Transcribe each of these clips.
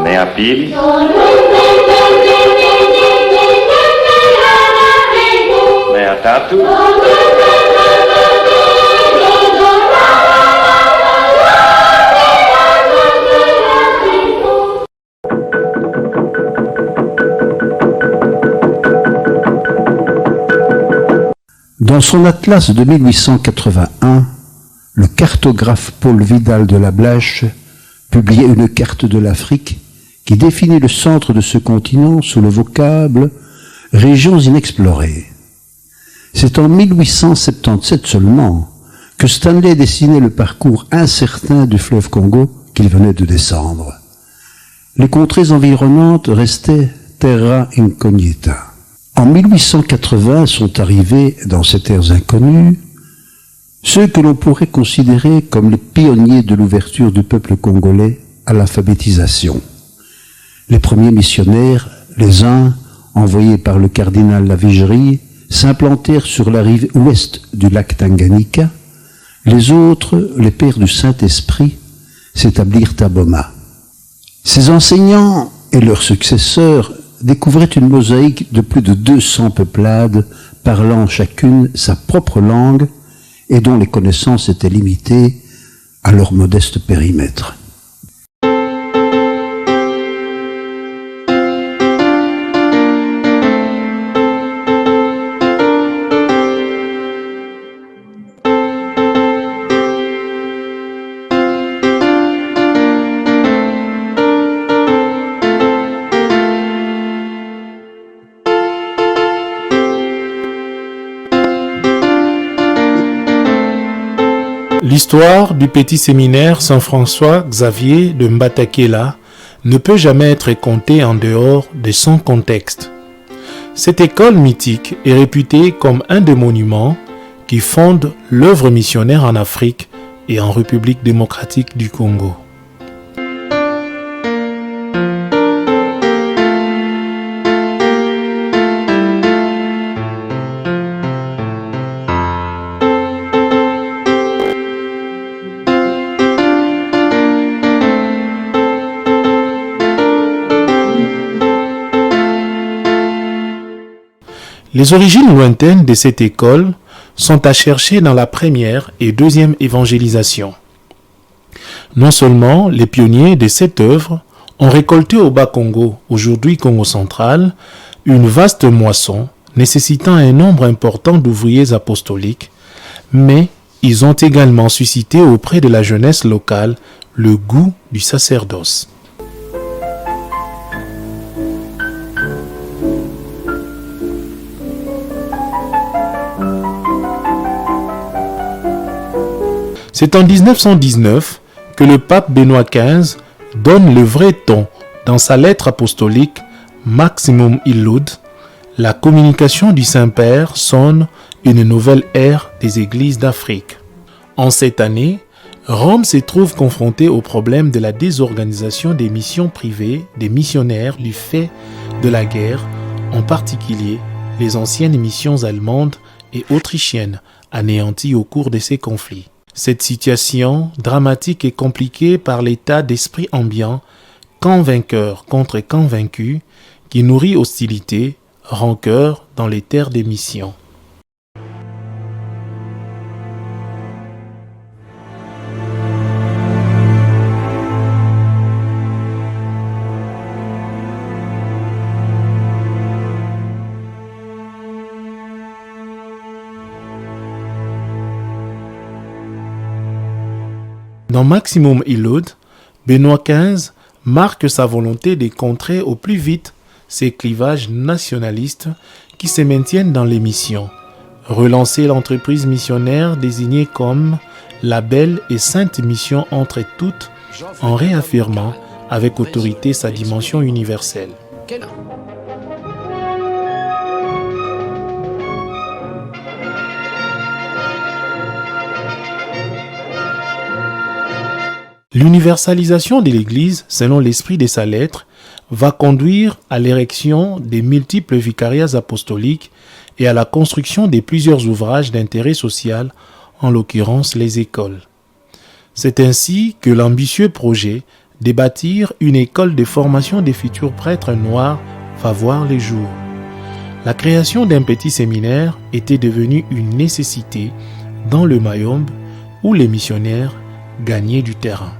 Ne a pili. Ne a tatu. Dans son atlas de 1881, le cartographe Paul Vidal de la Blache publiait une carte de l'Afrique qui définit le centre de ce continent sous le vocable « régions inexplorées ». C'est en 1877 seulement que Stanley dessinait le parcours incertain du fleuve Congo qu'il venait de descendre. Les contrées environnantes restaient terra incognita. En 1880 sont arrivés dans ces terres inconnues ceux que l'on pourrait considérer comme les pionniers de l'ouverture du peuple congolais à l'alphabétisation. Les premiers missionnaires, les uns envoyés par le cardinal Lavigerie, s'implantèrent sur la rive ouest du lac Tanganyika. Les autres, les pères du Saint-Esprit, s'établirent à Boma. Ces enseignants et leurs successeurs découvraient une mosaïque de plus de 200 peuplades parlant chacune sa propre langue et dont les connaissances étaient limitées à leur modeste périmètre. L'histoire du petit séminaire Saint-François Xavier de Mbatakela ne peut jamais être contée en dehors de son contexte. Cette école mythique est réputée comme un des monuments qui fondent l'œuvre missionnaire en Afrique et en République démocratique du Congo. Les origines lointaines de cette école sont à chercher dans la première et deuxième évangélisation. Non seulement les pionniers de cette œuvre ont récolté au Bas-Congo, aujourd'hui Congo central, une vaste moisson nécessitant un nombre important d'ouvriers apostoliques, mais ils ont également suscité auprès de la jeunesse locale le goût du sacerdoce. C'est en 1919 que le pape Benoît XV donne le vrai ton dans sa lettre apostolique Maximum Illud. La communication du Saint-Père sonne une nouvelle ère des églises d'Afrique. En cette année, Rome se trouve confrontée au problème de la désorganisation des missions privées des missionnaires du fait de la guerre, en particulier les anciennes missions allemandes et autrichiennes anéanties au cours de ces conflits. Cette situation dramatique est compliquée par l'état d'esprit ambiant, camp vainqueur contre camp vaincu, qui nourrit hostilité, rancœur dans les terres des missions. Dans Maximum Illud, Benoît XV marque sa volonté de contrer au plus vite ces clivages nationalistes qui se maintiennent dans les missions, relancer l'entreprise missionnaire désignée comme la belle et sainte mission entre toutes en réaffirmant avec autorité sa dimension universelle. L'universalisation de l'Église, selon l'esprit de sa lettre, va conduire à l'érection des multiples vicariats apostoliques et à la construction de plusieurs ouvrages d'intérêt social en l'occurrence les écoles. C'est ainsi que l'ambitieux projet de bâtir une école de formation des futurs prêtres noirs va voir le jour. La création d'un petit séminaire était devenue une nécessité dans le Mayombe où les missionnaires gagnaient du terrain.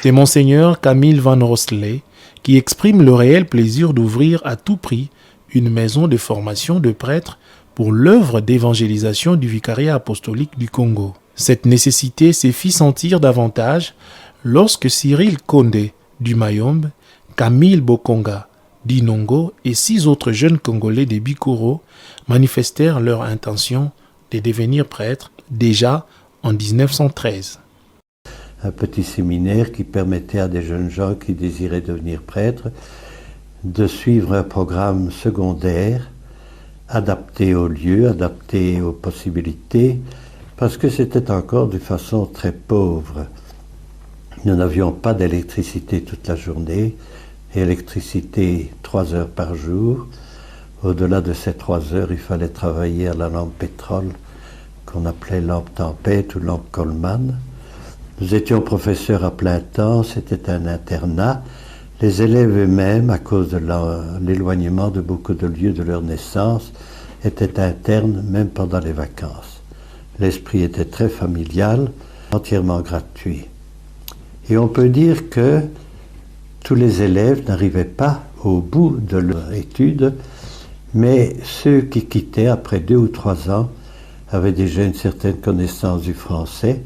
C'est Monseigneur Camille Van Rostley qui exprime le réel plaisir d'ouvrir à tout prix une maison de formation de prêtres pour l'œuvre d'évangélisation du vicariat apostolique du Congo. Cette nécessité s'est fit sentir davantage lorsque Cyril Kondé du Mayombe, Camille Bokonga d'Inongo et 6 autres jeunes Congolais des Bikoro manifestèrent leur intention de devenir prêtres déjà en 1913. Un petit séminaire qui permettait à des jeunes gens qui désiraient devenir prêtres de suivre un programme secondaire adapté au lieu, adapté aux possibilités, parce que c'était encore de façon très pauvre. Nous n'avions pas d'électricité toute la journée, électricité 3 heures par jour. Au-delà de ces 3 heures, il fallait travailler à la lampe pétrole, qu'on appelait lampe tempête ou lampe Coleman. Nous étions professeurs à plein temps, c'était un internat. Les élèves eux-mêmes, à cause de l'éloignement de beaucoup de lieux de leur naissance, étaient internes même pendant les vacances. L'esprit était très familial, entièrement gratuit. Et on peut dire que tous les élèves n'arrivaient pas au bout de leur étude, mais ceux qui quittaient après 2 ou 3 ans avaient déjà une certaine connaissance du français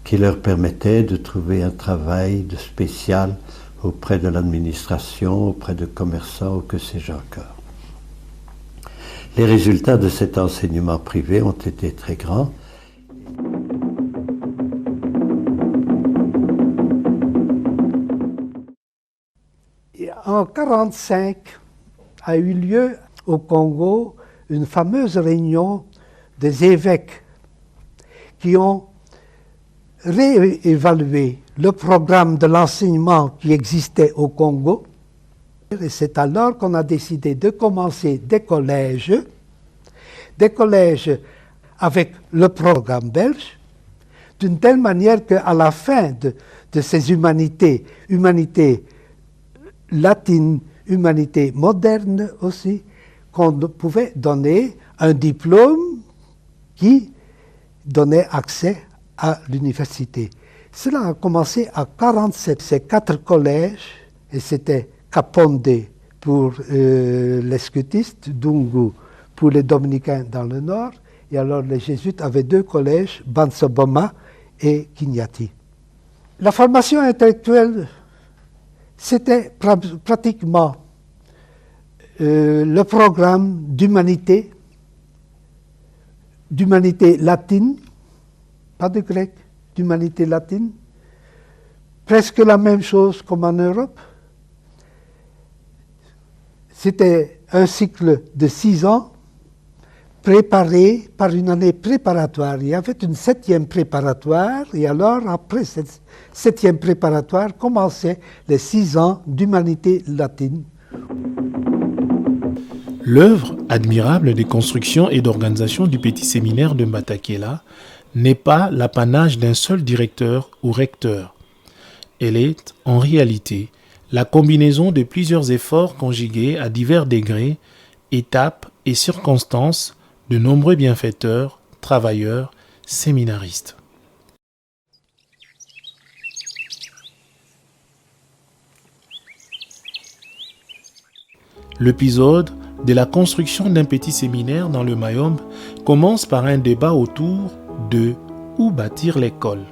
qui leur permettait de trouver un travail de spécial auprès de l'administration, auprès de commerçants ou que sais-je encore. Les résultats de cet enseignement privé ont été très grands. En 1945 a eu lieu au Congo une fameuse réunion des évêques qui ont réévalué le programme de l'enseignement qui existait au Congo. Et c'est alors qu'on a décidé de commencer des collèges avec le programme belge, d'une telle manière qu'à la fin de ces humanités latines, humanités modernes aussi, qu'on pouvait donner un diplôme qui donnait accès à l'université. Cela a commencé à 1947. Ces 4 collèges, et c'était Kapondé pour les scutistes, Dungu pour les dominicains dans le nord, et alors les jésuites avaient 2 collèges, Bansoboma et Kinyati. La formation intellectuelle, c'était pratiquement le programme d'humanité latine, pas de grec, d'humanité latine, presque la même chose comme en Europe. C'était un cycle de 6 ans, préparé par une année préparatoire. Il y avait une 7e préparatoire, et alors après cette 7e préparatoire commençaient les 6 ans d'humanité latine. L'œuvre admirable de construction et d'organisation du petit séminaire de Mbatakela n'est pas l'apanage d'un seul directeur ou recteur. Elle est, en réalité, la combinaison de plusieurs efforts conjugués à divers degrés, étapes et circonstances de nombreux bienfaiteurs, travailleurs, séminaristes. L'épisode de la construction d'un petit séminaire dans le Mayombe commence par un débat autour de où bâtir l'école.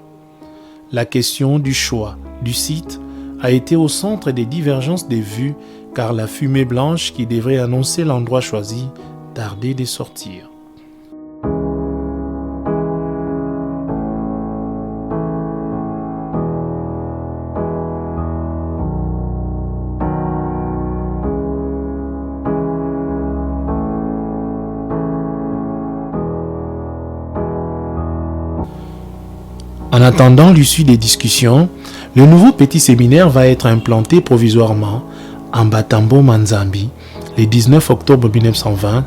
La question du choix du site a été au centre des divergences des vues car la fumée blanche qui devrait annoncer l'endroit choisi tardait de sortir. En attendant l'issue des discussions, le nouveau petit séminaire va être implanté provisoirement en Batambo Manzambi le 19 octobre 1920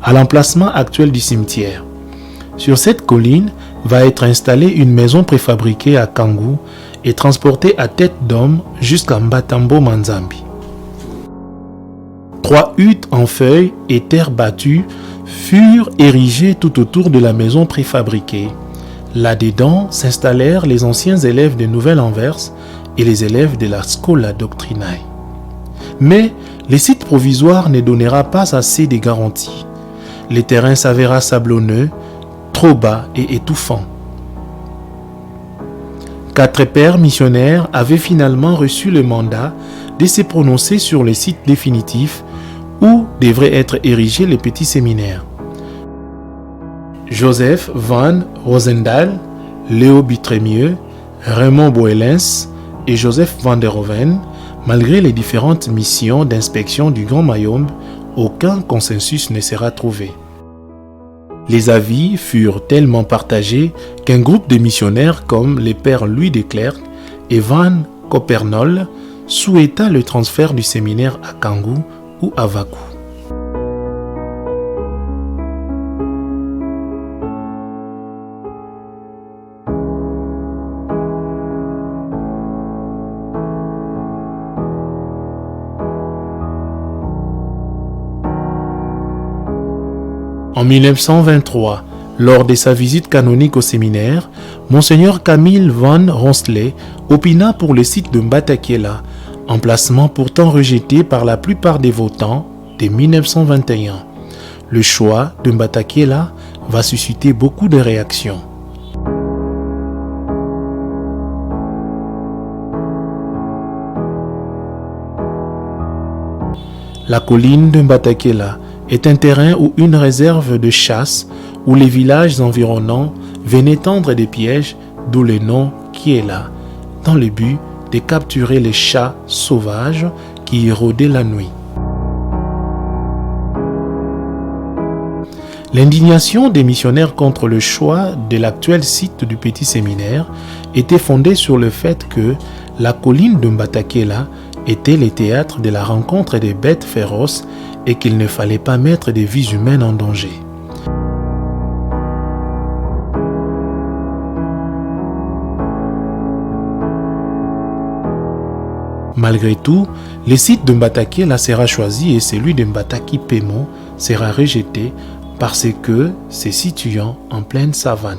à l'emplacement actuel du cimetière. Sur cette colline va être installée une maison préfabriquée à Kangu et transportée à tête d'homme jusqu'à Mbatambo Manzambi. 3 huttes en feuilles et terre battue furent érigées tout autour de la maison préfabriquée. Là-dedans s'installèrent les anciens élèves de Nouvelle-Anvers et les élèves de la Scola Doctrinae. Mais le site provisoire ne donnera pas assez de garanties. Le terrain s'avéra sablonneux, trop bas et étouffant. 4 pères missionnaires avaient finalement reçu le mandat de se prononcer sur le site définitif où devrait être érigé le petit séminaire. Joseph van Rosendael, Léo Bitrémieux, Raymond Boelens et Joseph van der Hoven, malgré les différentes missions d'inspection du Grand Mayombe, aucun consensus ne sera trouvé. Les avis furent tellement partagés qu'un groupe de missionnaires comme les pères Louis de Clercq et Van Copernol souhaita le transfert du séminaire à Kangu ou à Vaku. En 1923, lors de sa visite canonique au séminaire, Monseigneur Camille van Ronsley opina pour le site de Mbatakiela, emplacement pourtant rejeté par la plupart des votants dès 1921. Le choix de Mbatakiela va susciter beaucoup de réactions. La colline de Mbatakiela est un terrain ou une réserve de chasse où les villages environnants venaient tendre des pièges, d'où le nom Kiela, dans le but de capturer les chats sauvages qui y rôdaient la nuit. L'indignation des missionnaires contre le choix de l'actuel site du petit séminaire était fondée sur le fait que la colline de Mbatakiela était le théâtre de la rencontre des bêtes féroces et qu'il ne fallait pas mettre des vies humaines en danger. Malgré tout, le site de Mbatakiela sera choisi et celui de Mbataki Pemo sera rejeté parce que se situant en pleine savane.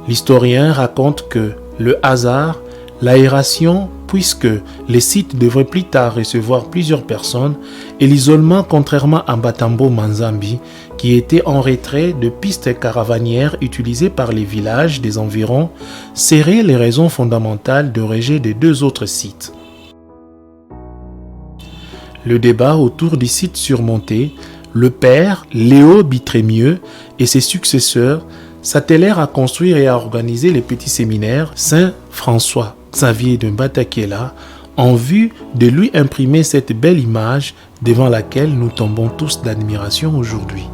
L'historien raconte que le hasard, l'aération, puisque les sites devraient plus tard recevoir plusieurs personnes, et l'isolement contrairement à Mbatambo Manzambi, qui était en retrait de pistes caravanières utilisées par les villages des environs, seraient les raisons fondamentales de rejet des 2 autres sites. Le débat autour du site surmonté, le père Léo Bitrémieux et ses successeurs s'attelèrent à construire et à organiser les petits séminaires Saint-François Xavier de Mbatakiela en vue de lui imprimer cette belle image devant laquelle nous tombons tous d'admiration aujourd'hui.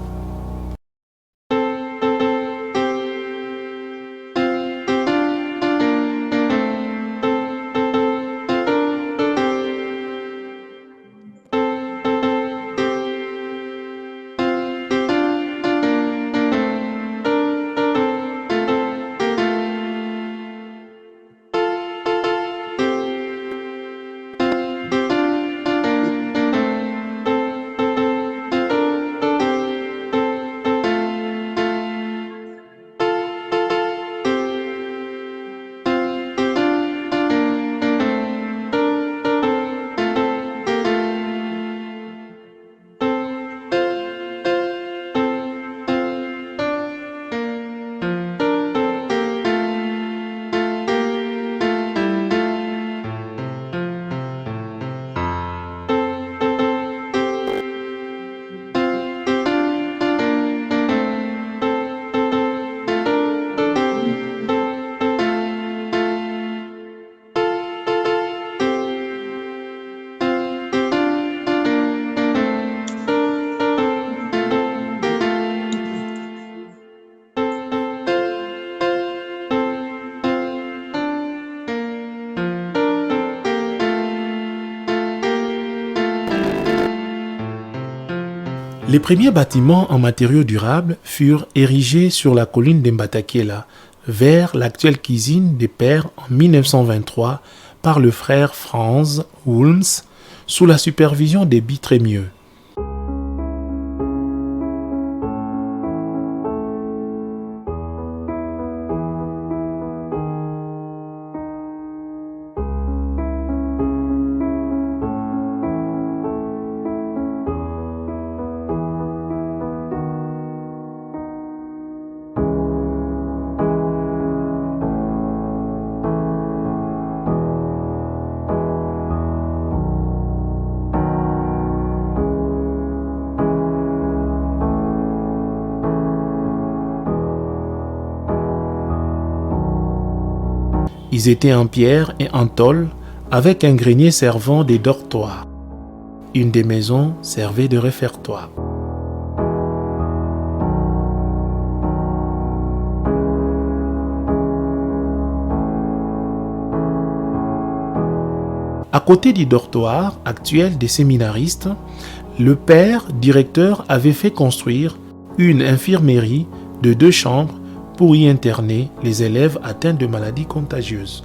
Les premiers bâtiments en matériaux durables furent érigés sur la colline de Mbatakiela, vers l'actuelle cuisine des Pères en 1923 par le frère Franz Wulms, sous la supervision des Bitrémieux. Ils étaient en pierre et en tôle, avec un grenier servant des dortoirs. Une des maisons servait de réfectoire. À côté du dortoir actuel des séminaristes, le père directeur avait fait construire une infirmerie de 2 chambres pour y interner les élèves atteints de maladies contagieuses.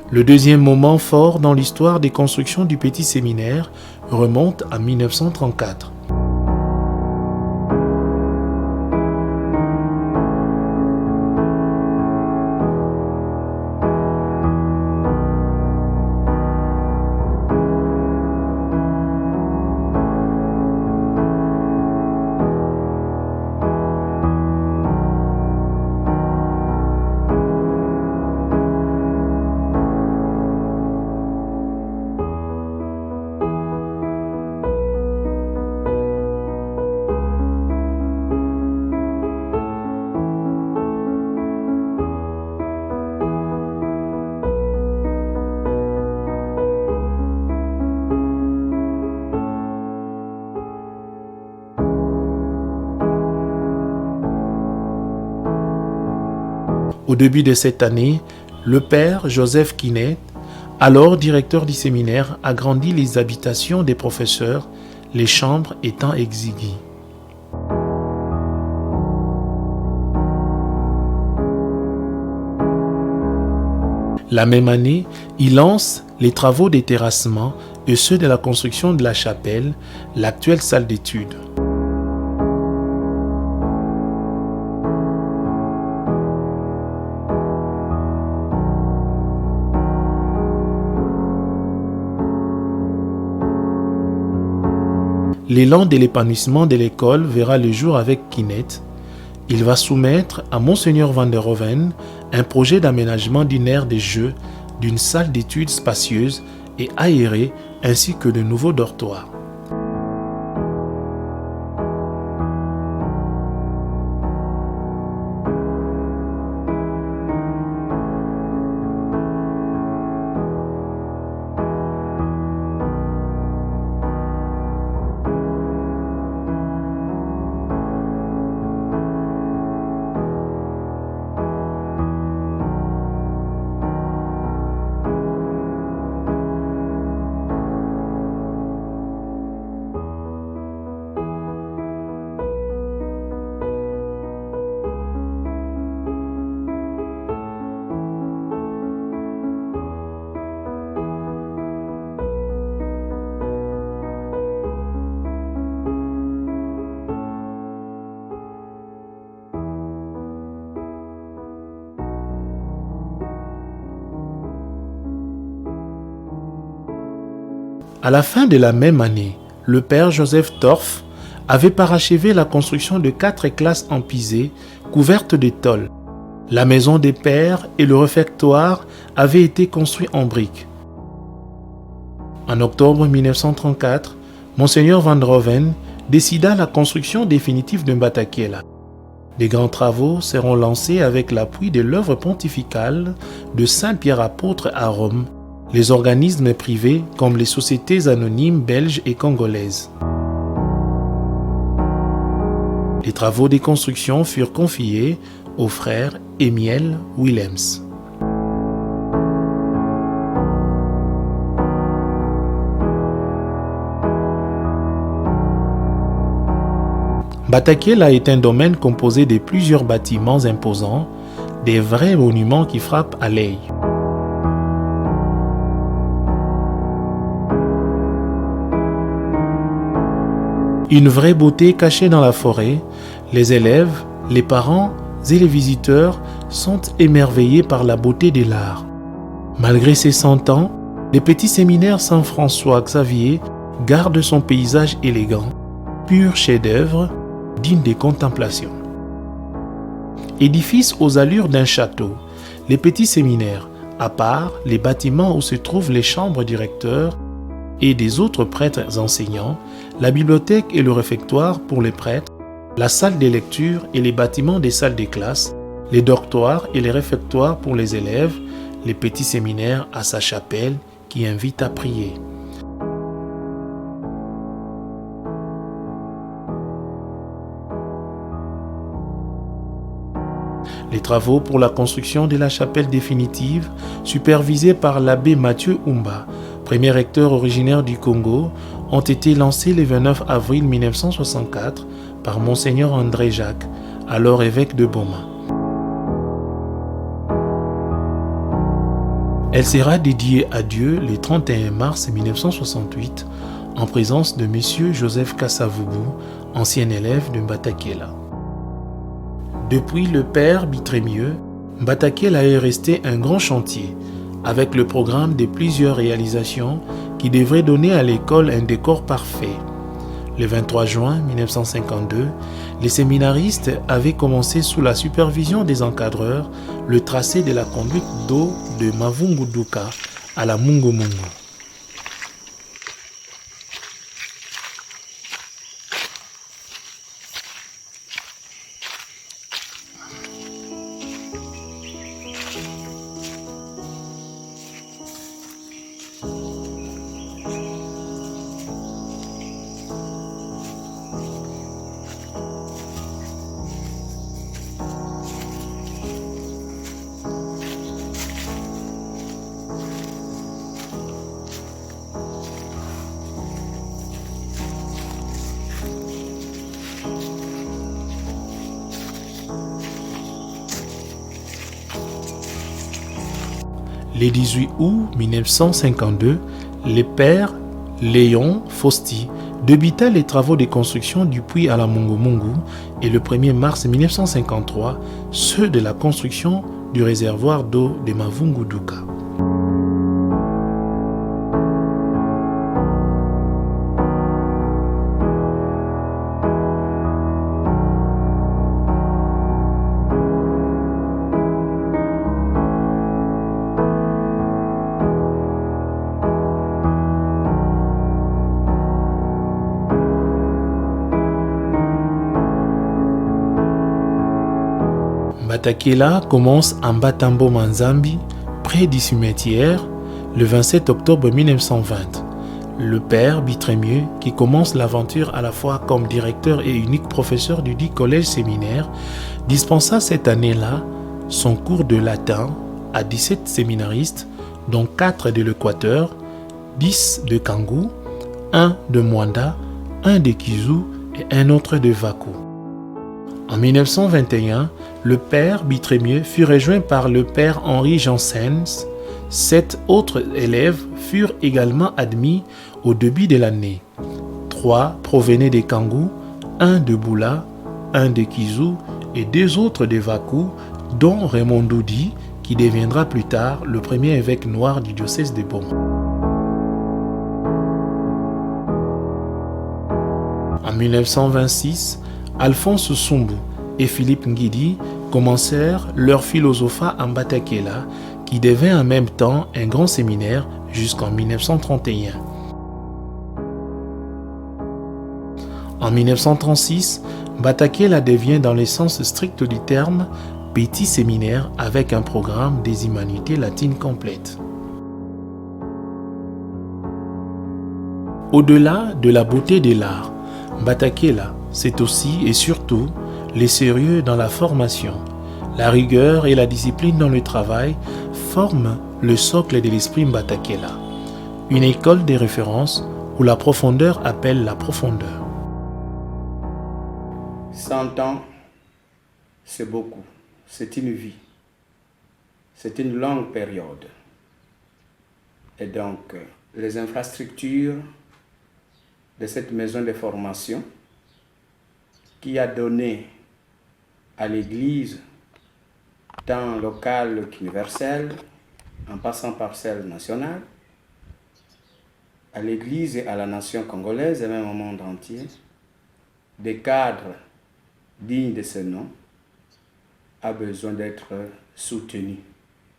Le deuxième moment fort dans l'histoire des constructions du petit séminaire remonte à 1934. Au début de cette année, le père Joseph Quinet, alors directeur du séminaire, agrandit les habitations des professeurs, les chambres étant exiguës. La même année, il lance les travaux des terrassements et ceux de la construction de la chapelle, l'actuelle salle d'études. L'élan de l'épanouissement de l'école verra le jour avec Quinet. Il va soumettre à Monseigneur Van der Hoven un projet d'aménagement d'une aire de jeu, d'une salle d'études spacieuse et aérée, ainsi que de nouveaux dortoirs. À la fin de la même année, le père Joseph Torf avait parachevé la construction de 4 classes en pisé couvertes de tôles. La maison des pères et le réfectoire avaient été construits en briques. En octobre 1934, Monseigneur Van der Hoven décida la construction définitive de Mbatakiela. Les grands travaux seront lancés avec l'appui de l'œuvre pontificale de Saint Pierre apôtre à Rome, les organismes privés comme les sociétés anonymes belges et congolaises. Les travaux de construction furent confiés au frère Emile Willems. Mbatakéla est un domaine composé de plusieurs bâtiments imposants, des vrais monuments qui frappent à l'œil. Une vraie beauté cachée dans la forêt, les élèves, les parents et les visiteurs sont émerveillés par la beauté de l'art. Malgré ses 100 ans, le petit séminaire Saint-François Xavier garde son paysage élégant, pur chef-d'œuvre, digne des contemplations. Édifice aux allures d'un château, les petits séminaires, à part les bâtiments où se trouvent les chambres directeurs et des autres prêtres enseignants, la bibliothèque et le réfectoire pour les prêtres, la salle des lectures et les bâtiments des salles des classes, les dortoirs et les réfectoires pour les élèves, les petits séminaires à sa chapelle qui invite à prier. Les travaux pour la construction de la chapelle définitive, supervisés par l'abbé Mathieu Oumba, premier recteur originaire du Congo, ont été lancés le 29 avril 1964 par Monseigneur André Jacques, alors évêque de Boma. Elle sera dédiée à Dieu le 31 mars 1968 en présence de M. Joseph Kassavubu, ancien élève de Mbatakéla. Depuis le père Bitrémieux, Mbatakéla est resté un grand chantier, avec le programme de plusieurs réalisations qui devraient donner à l'école un décor parfait. Le 23 juin 1952, les séminaristes avaient commencé sous la supervision des encadreurs le tracé de la conduite d'eau de Mavunguduka à la Mungu-Mungu. Le 18 août 1952, le père Léon Fausti débuta les travaux de construction du puits à la Mungu-Mungu et le 1er mars 1953, ceux de la construction du réservoir d'eau de Mavunguduka. Mbatakéla commence en Batambo Manzambi, près du cimetière, le 27 octobre 1920. Le père Bitrémieux, qui commence l'aventure à la fois comme directeur et unique professeur du dit collège-séminaire, dispensa cette année-là son cours de latin à 17 séminaristes, dont 4 de l'Équateur, 10 de Kangou, 1 de Mwanda, 1 de Kizu et un autre de Vaku. En 1921, le père Bitrémieux fut rejoint par le père Henri Janssens. 7 autres élèves furent également admis au début de l'année. 3 provenaient des Kangou, 1 de Boula, 1 de Kizu et 2 autres de Vaku, dont Raymond Doudi, qui deviendra plus tard le premier évêque noir du diocèse de Boma. En 1926, Alphonse Sumbu et Philippe Ngidi commencèrent leur philosophat en Mbatakéla, qui devint en même temps un grand séminaire jusqu'en 1931. En 1936, Mbatakéla devient dans le sens strict du terme petit séminaire avec un programme des humanités latines complète. Au-delà de la beauté de l'art, Mbatakéla, c'est aussi et surtout les sérieux dans la formation. La rigueur et la discipline dans le travail forment le socle de l'esprit Mbatakéla, une école de référence où la profondeur appelle la profondeur. 100 ans, c'est beaucoup, c'est une vie, c'est une longue période. Et donc, les infrastructures de cette maison de formation qui a donné à l'Église, tant locale qu'universelle, en passant par celle nationale, à l'Église et à la nation congolaise et même au monde entier, des cadres dignes de ce nom a besoin d'être soutenu.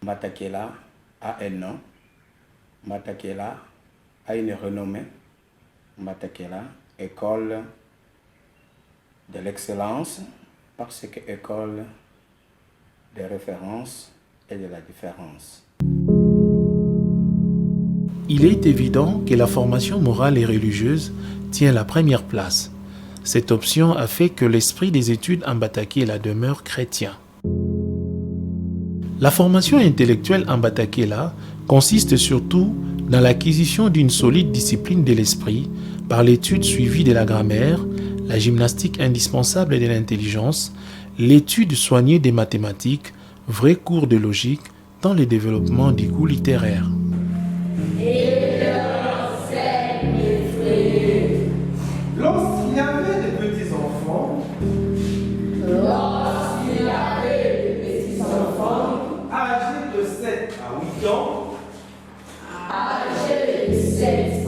Mbatakela a un nom, Mbatakela a une renommée, Mbatakela, école de l'excellence, parce que école de référence et de la différence. Il est évident que la formation morale et religieuse tient la première place. Cette option a fait que l'esprit des études en Batakela demeure chrétien. La formation intellectuelle en Batakela consiste surtout dans l'acquisition d'une solide discipline de l'esprit par l'étude suivie de la grammaire, la gymnastique indispensable de l'intelligence, l'étude soignée des mathématiques, vrais cours de logique dans le développement du goût littéraire. Lorsqu'il y avait des petits-enfants, âgés de 7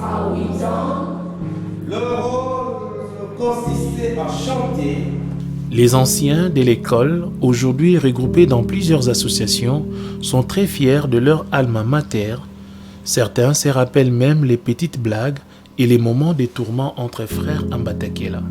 à 8 ans, leur rôle consistait à chanter. Les anciens de l'école, aujourd'hui regroupés dans plusieurs associations, sont très fiers de leur alma mater. Certains se rappellent même les petites blagues et les moments de tourments entre frères en Batakela.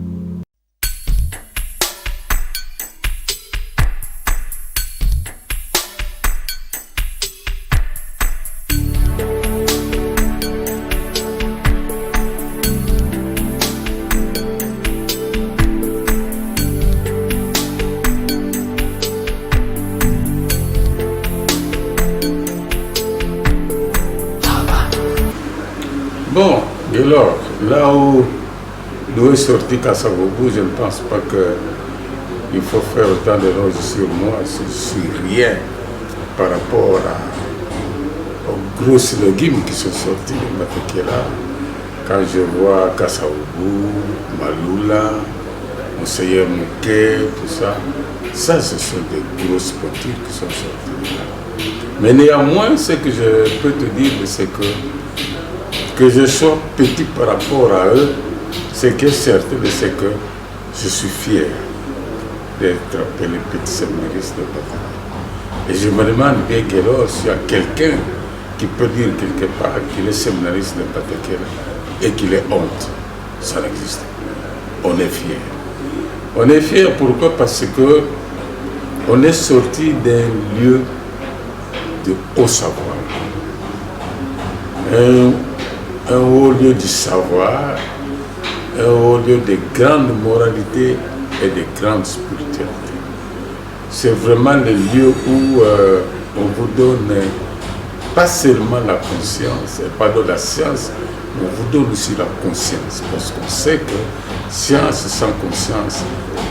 Bon, dès lors, là où est sorti Kassavoubou, je ne pense pas qu'il faut faire autant d'éloges sur moi. Je suis rien par rapport aux grosses légumes qui sont sortis de Batakela. Quand je vois Kassavoubou, Maloula, Monseigneur Mouké, tout ça, ça ce sont des grosses pointures qui sont sorties. Mais néanmoins, ce que je peux te dire, c'est que je sois petit par rapport à eux, c'est que certain, c'est que je suis fier d'être appelé petit séminariste de Batakela. Et je me demande bien que s'il y a quelqu'un qui peut dire quelque part qu'il est séminariste de Batakela et qu'il est honte, ça n'existe pas. On est fier. On est fier pourquoi? Parce que on est sorti d'un lieu de haut savoir. Un haut lieu du savoir, un haut lieu de grande moralité et de grande spiritualité. C'est vraiment le lieu où on vous donne pas seulement la conscience, pas de la science, mais on vous donne aussi la conscience. Parce qu'on sait que science sans conscience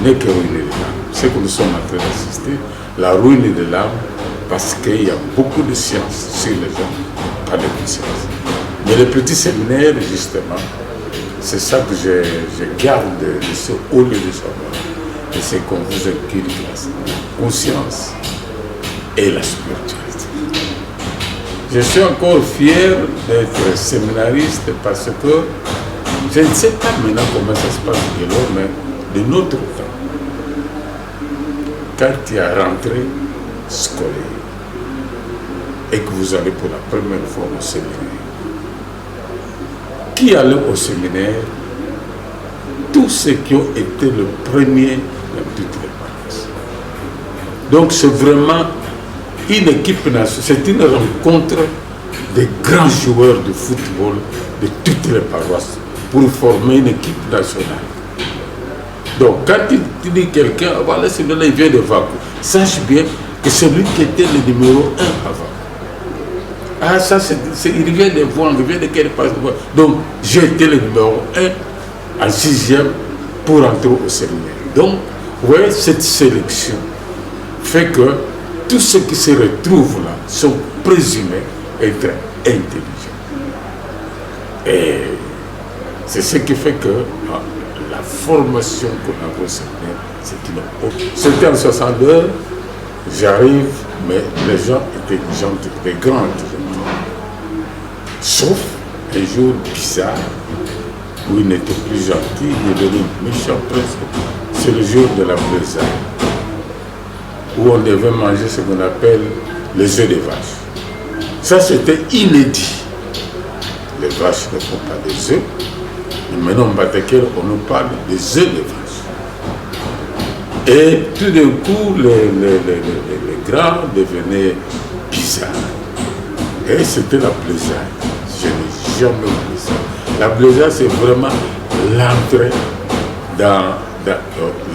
n'est que ruiner l'âme. C'est que nous sommes en train d'assister, la ruine de l'âme, parce qu'il y a beaucoup de science sur les gens, pas de conscience. Mais le petit séminaire, justement, c'est ça que je garde de ce haut lieu de savoir. Et c'est qu'on vous inculque la conscience et la spiritualité. Je suis encore fier d'être séminariste parce que je ne sais pas maintenant comment ça se passe de l'or, mais de notre temps, quand il y a rentrée scolaire et que vous allez pour la première fois au séminaire, qui allait au séminaire, tous ceux qui ont été le premier dans toutes les paroisses. Donc c'est vraiment une équipe nationale, c'est une rencontre des grands joueurs de football de toutes les paroisses pour former une équipe nationale. Donc quand tu dis quelqu'un, voilà, celui-là il vient de Vaco, sache bien que c'est lui qui était le numéro 1 avant. Ah, ça, il vient de voir, il vient de quelle passe de voir. Donc, j'ai été le numéro 1 en 6e pour entrer au séminaire. Donc, Vous voyez, cette sélection fait que tous ceux qui se retrouvent là sont présumés être intelligents. Et c'est ce qui fait que la formation qu'on a au séminaire, c'est une autre. C'était en 62, j'arrive, mais les gens étaient gentils, des grands gentils. Sauf un jour bizarre, où il n'était plus gentil, il est devenu méchant presque. C'est le jour de la Bleuzaille, où on devait manger ce qu'on appelle les œufs de vache. Ça, c'était inédit. Les vaches ne font pas des œufs. Et maintenant, au Batekel, on nous parle des œufs de vache. Et tout d'un coup, les grands devenaient bizarres. Et c'était la Bleuzaille. Je n'ai jamais oublié ça. La Bleuzaille, c'est vraiment l'entrée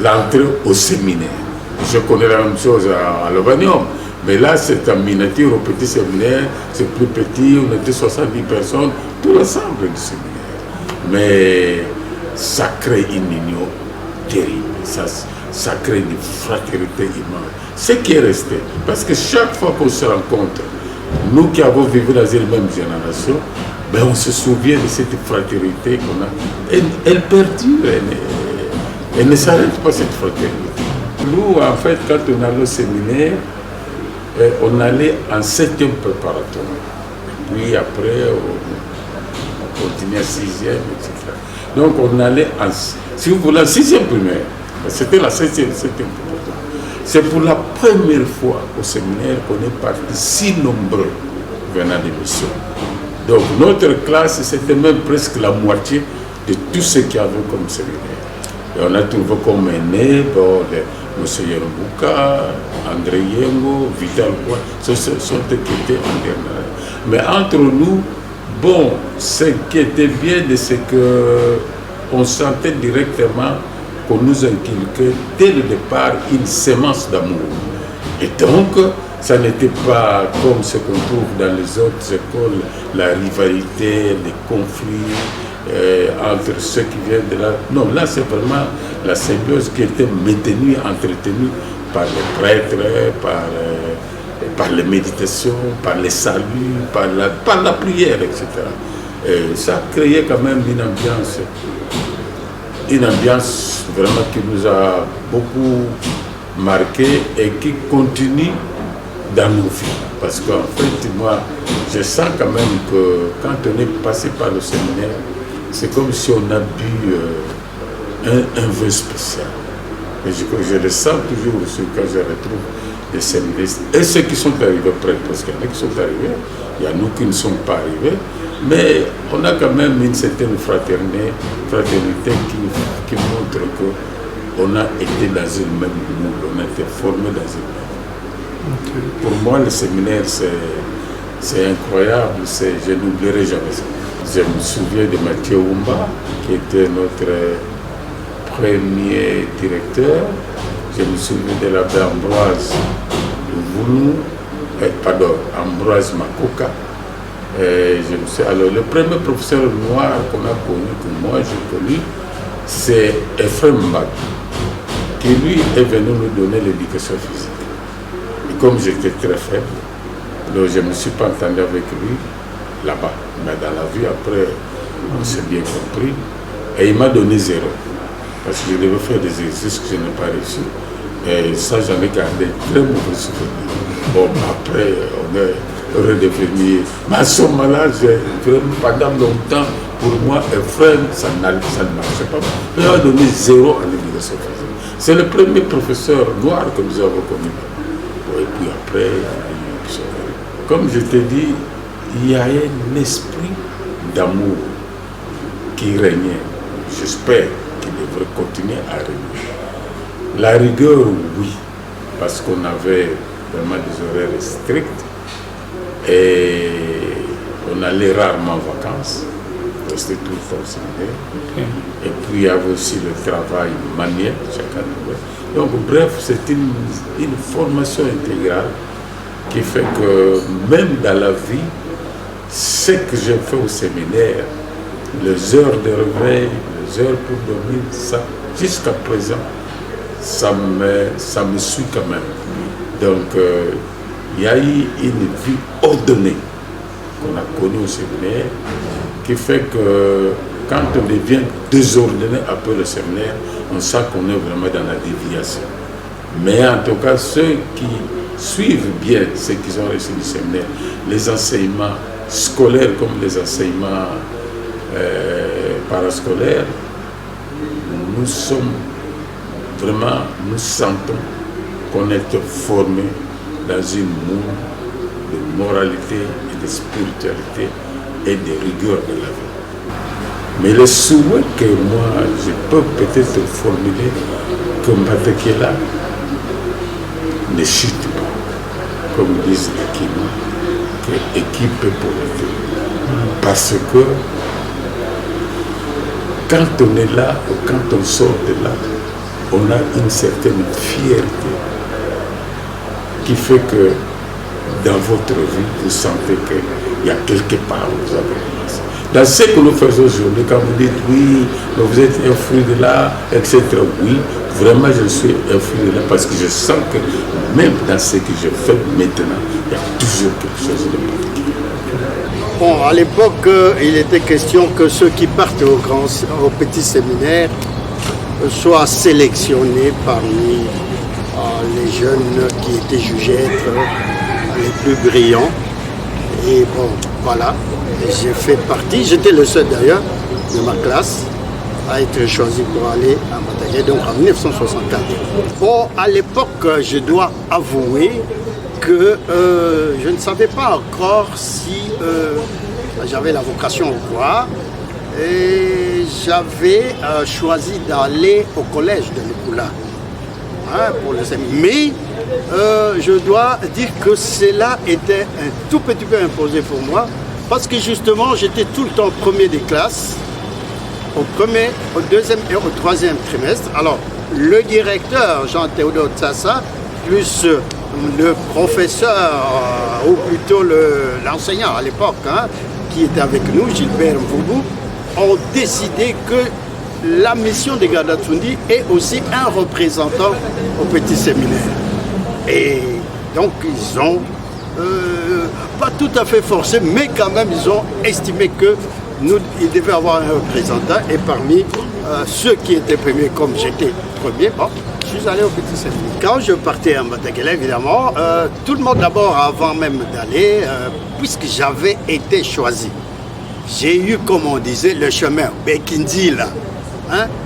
l'entrée au séminaire. Je connais la même chose à Lovanium, mais là c'est en miniature au petit séminaire, c'est plus petit, on était 70 personnes, tout l'ensemble du séminaire. Mais ça crée une union terrible, ça crée une fraternité immense. Ce qui est resté, parce que chaque fois qu'on se rencontre, nous qui avons vécu dans une même génération, ben on se souvient de cette fraternité qu'on a. Elle perdure, elle ne s'arrête pas, cette fraternité. Nous, en fait, quand on allait au séminaire, on allait en 7e préparatoire. Puis après, on continuait à 6e, etc. Donc on allait en, si vous voulez, en 6e primaire. C'était la 7e préparatoire. C'est pour la première fois au séminaire qu'on est parti si nombreux venant des missions. Donc notre classe, c'était même presque la moitié de tous ceux qui avaient comme séminaire. Et on a trouvé comme aînés, bon, M. Yerobouka, André Yengo, Vital Bois, ce sont ceux qui étaient en dernière. Mais entre nous, bon, ce qui était bien, c'est qu'on sentait directement qu'on nous inculquait dès le départ une sémence d'amour. Et donc, ça n'était pas comme ce qu'on trouve dans les autres écoles, la rivalité, les conflits entre ceux qui viennent de là. Non, là c'est vraiment la symbiose qui était maintenue, entretenue par les prêtres, par les méditations, par les saluts, par la prière, etc. Et ça créait quand même une ambiance vraiment qui nous a beaucoup marqué et qui continue dans nos vies. Parce qu'en fait, moi, je sens quand même que quand on est passé par le séminaire, c'est comme si on a bu un vin spécial. Et je le sens toujours aussi quand je retrouve des séminaristes. Et ceux qui sont arrivés près, parce qu'il y en a qui sont arrivés, il y a nous qui ne sommes pas arrivés, mais on a quand même une certaine fraternité qui montre qu'on a été dans une même moule, on a été formé dans une même. Okay. Pour moi, le séminaire, c'est incroyable, je n'oublierai jamais ça. Je me souviens de Mathieu Oumba, qui était notre premier directeur. Je me souviens de l'abbé Ambroise Voulou, Ambroise Makoka. Alors, le premier professeur noir qu'on a connu, que moi j'ai connu, c'est Ephraim Mbag, qui lui est venu nous donner l'éducation physique. Et comme j'étais très faible, donc je ne me suis pas entendu avec lui là-bas. Mais dans la vie, après, on s'est bien compris. Et il m'a donné 0. Parce que je devais faire des exercices que je n'ai pas réussi. Et ça, j'en ai gardé très mauvais souvenir. Bon, après, on est redevenu. Mais à ce moment-là, pendant longtemps, pour moi, un frère, ça ne marchait pas. Il m'a donné 0 en éducation physique. C'est le premier professeur noir que nous avons connu. Et puis après, comme je t'ai dit, il y a un esprit d'amour qui régnait. J'espère qu'il devrait continuer à régner. La rigueur, oui, parce qu'on avait vraiment des horaires stricts et on allait rarement en vacances. C'était tout le temps au séminaire. Et puis il y avait aussi le travail manuel chaque année. Donc bref, c'est une formation intégrale qui fait que même dans la vie, ce que j'ai fait au séminaire, les heures de réveil, les heures pour dormir, ça, jusqu'à présent, ça me suit quand même. Donc, il y a eu une vie ordonnée qu'on a connue au séminaire, qui fait que quand on devient désordonné après le séminaire, on sent qu'on est vraiment dans la déviation. Mais en tout cas, ceux qui suivent bien ceux qui ont reçu du séminaire, les enseignements scolaires comme les enseignements parascolaires, nous sentons qu'on est formés dans une monde de moralité et de spiritualité et de rigueur de la vie. Mais le souhait que moi je peux peut-être formuler, que Mbatekela ne chute pas, comme disent les Kima, que équipe pour le tout. Parce que quand on est là, ou quand on sort de là, on a une certaine fierté qui fait que dans votre vie, vous sentez qu'il y a quelque part où vous avez commencé. Dans ce que nous faisons aujourd'hui, quand vous dites oui, vous êtes un fruit de là, etc. Oui, vraiment je suis un fruit de là parce que je sens que même dans ce que je fais maintenant, il y a toujours quelque chose de particulier. Bon, à l'époque, il était question que ceux qui partent au petit séminaire soient sélectionnés parmi les jeunes qui étaient jugés être les plus brillants. Et bon, voilà, j'ai fait partie, j'étais le seul d'ailleurs de ma classe à être choisi pour aller à Matagé, donc en 1964. Bon, à l'époque, je dois avouer que je ne savais pas encore si j'avais la vocation ou quoi. Et j'avais choisi d'aller au collège de Lukula pour le séminaire. Mais je dois dire que cela était un tout petit peu imposé pour moi parce que justement j'étais tout le temps premier des classes, au premier, au deuxième et au troisième trimestre. Alors le directeur Jean-Théodore Tsassa plus le professeur ou plutôt l'enseignant à l'époque qui était avec nous, Gilbert Mvoubou, ont décidé que la mission de Gadatsundi est aussi un représentant au petit séminaire. Et donc ils ont, pas tout à fait forcé, mais quand même ils ont estimé qu'il devait avoir un représentant. Et parmi ceux qui étaient premiers, comme j'étais premier, bon, je suis allé au petit séminaire. Quand je partais à Matagela, évidemment, tout le monde d'abord, avant même d'aller, puisque j'avais été choisi, j'ai eu, comme on disait, le chemin Bekindi là.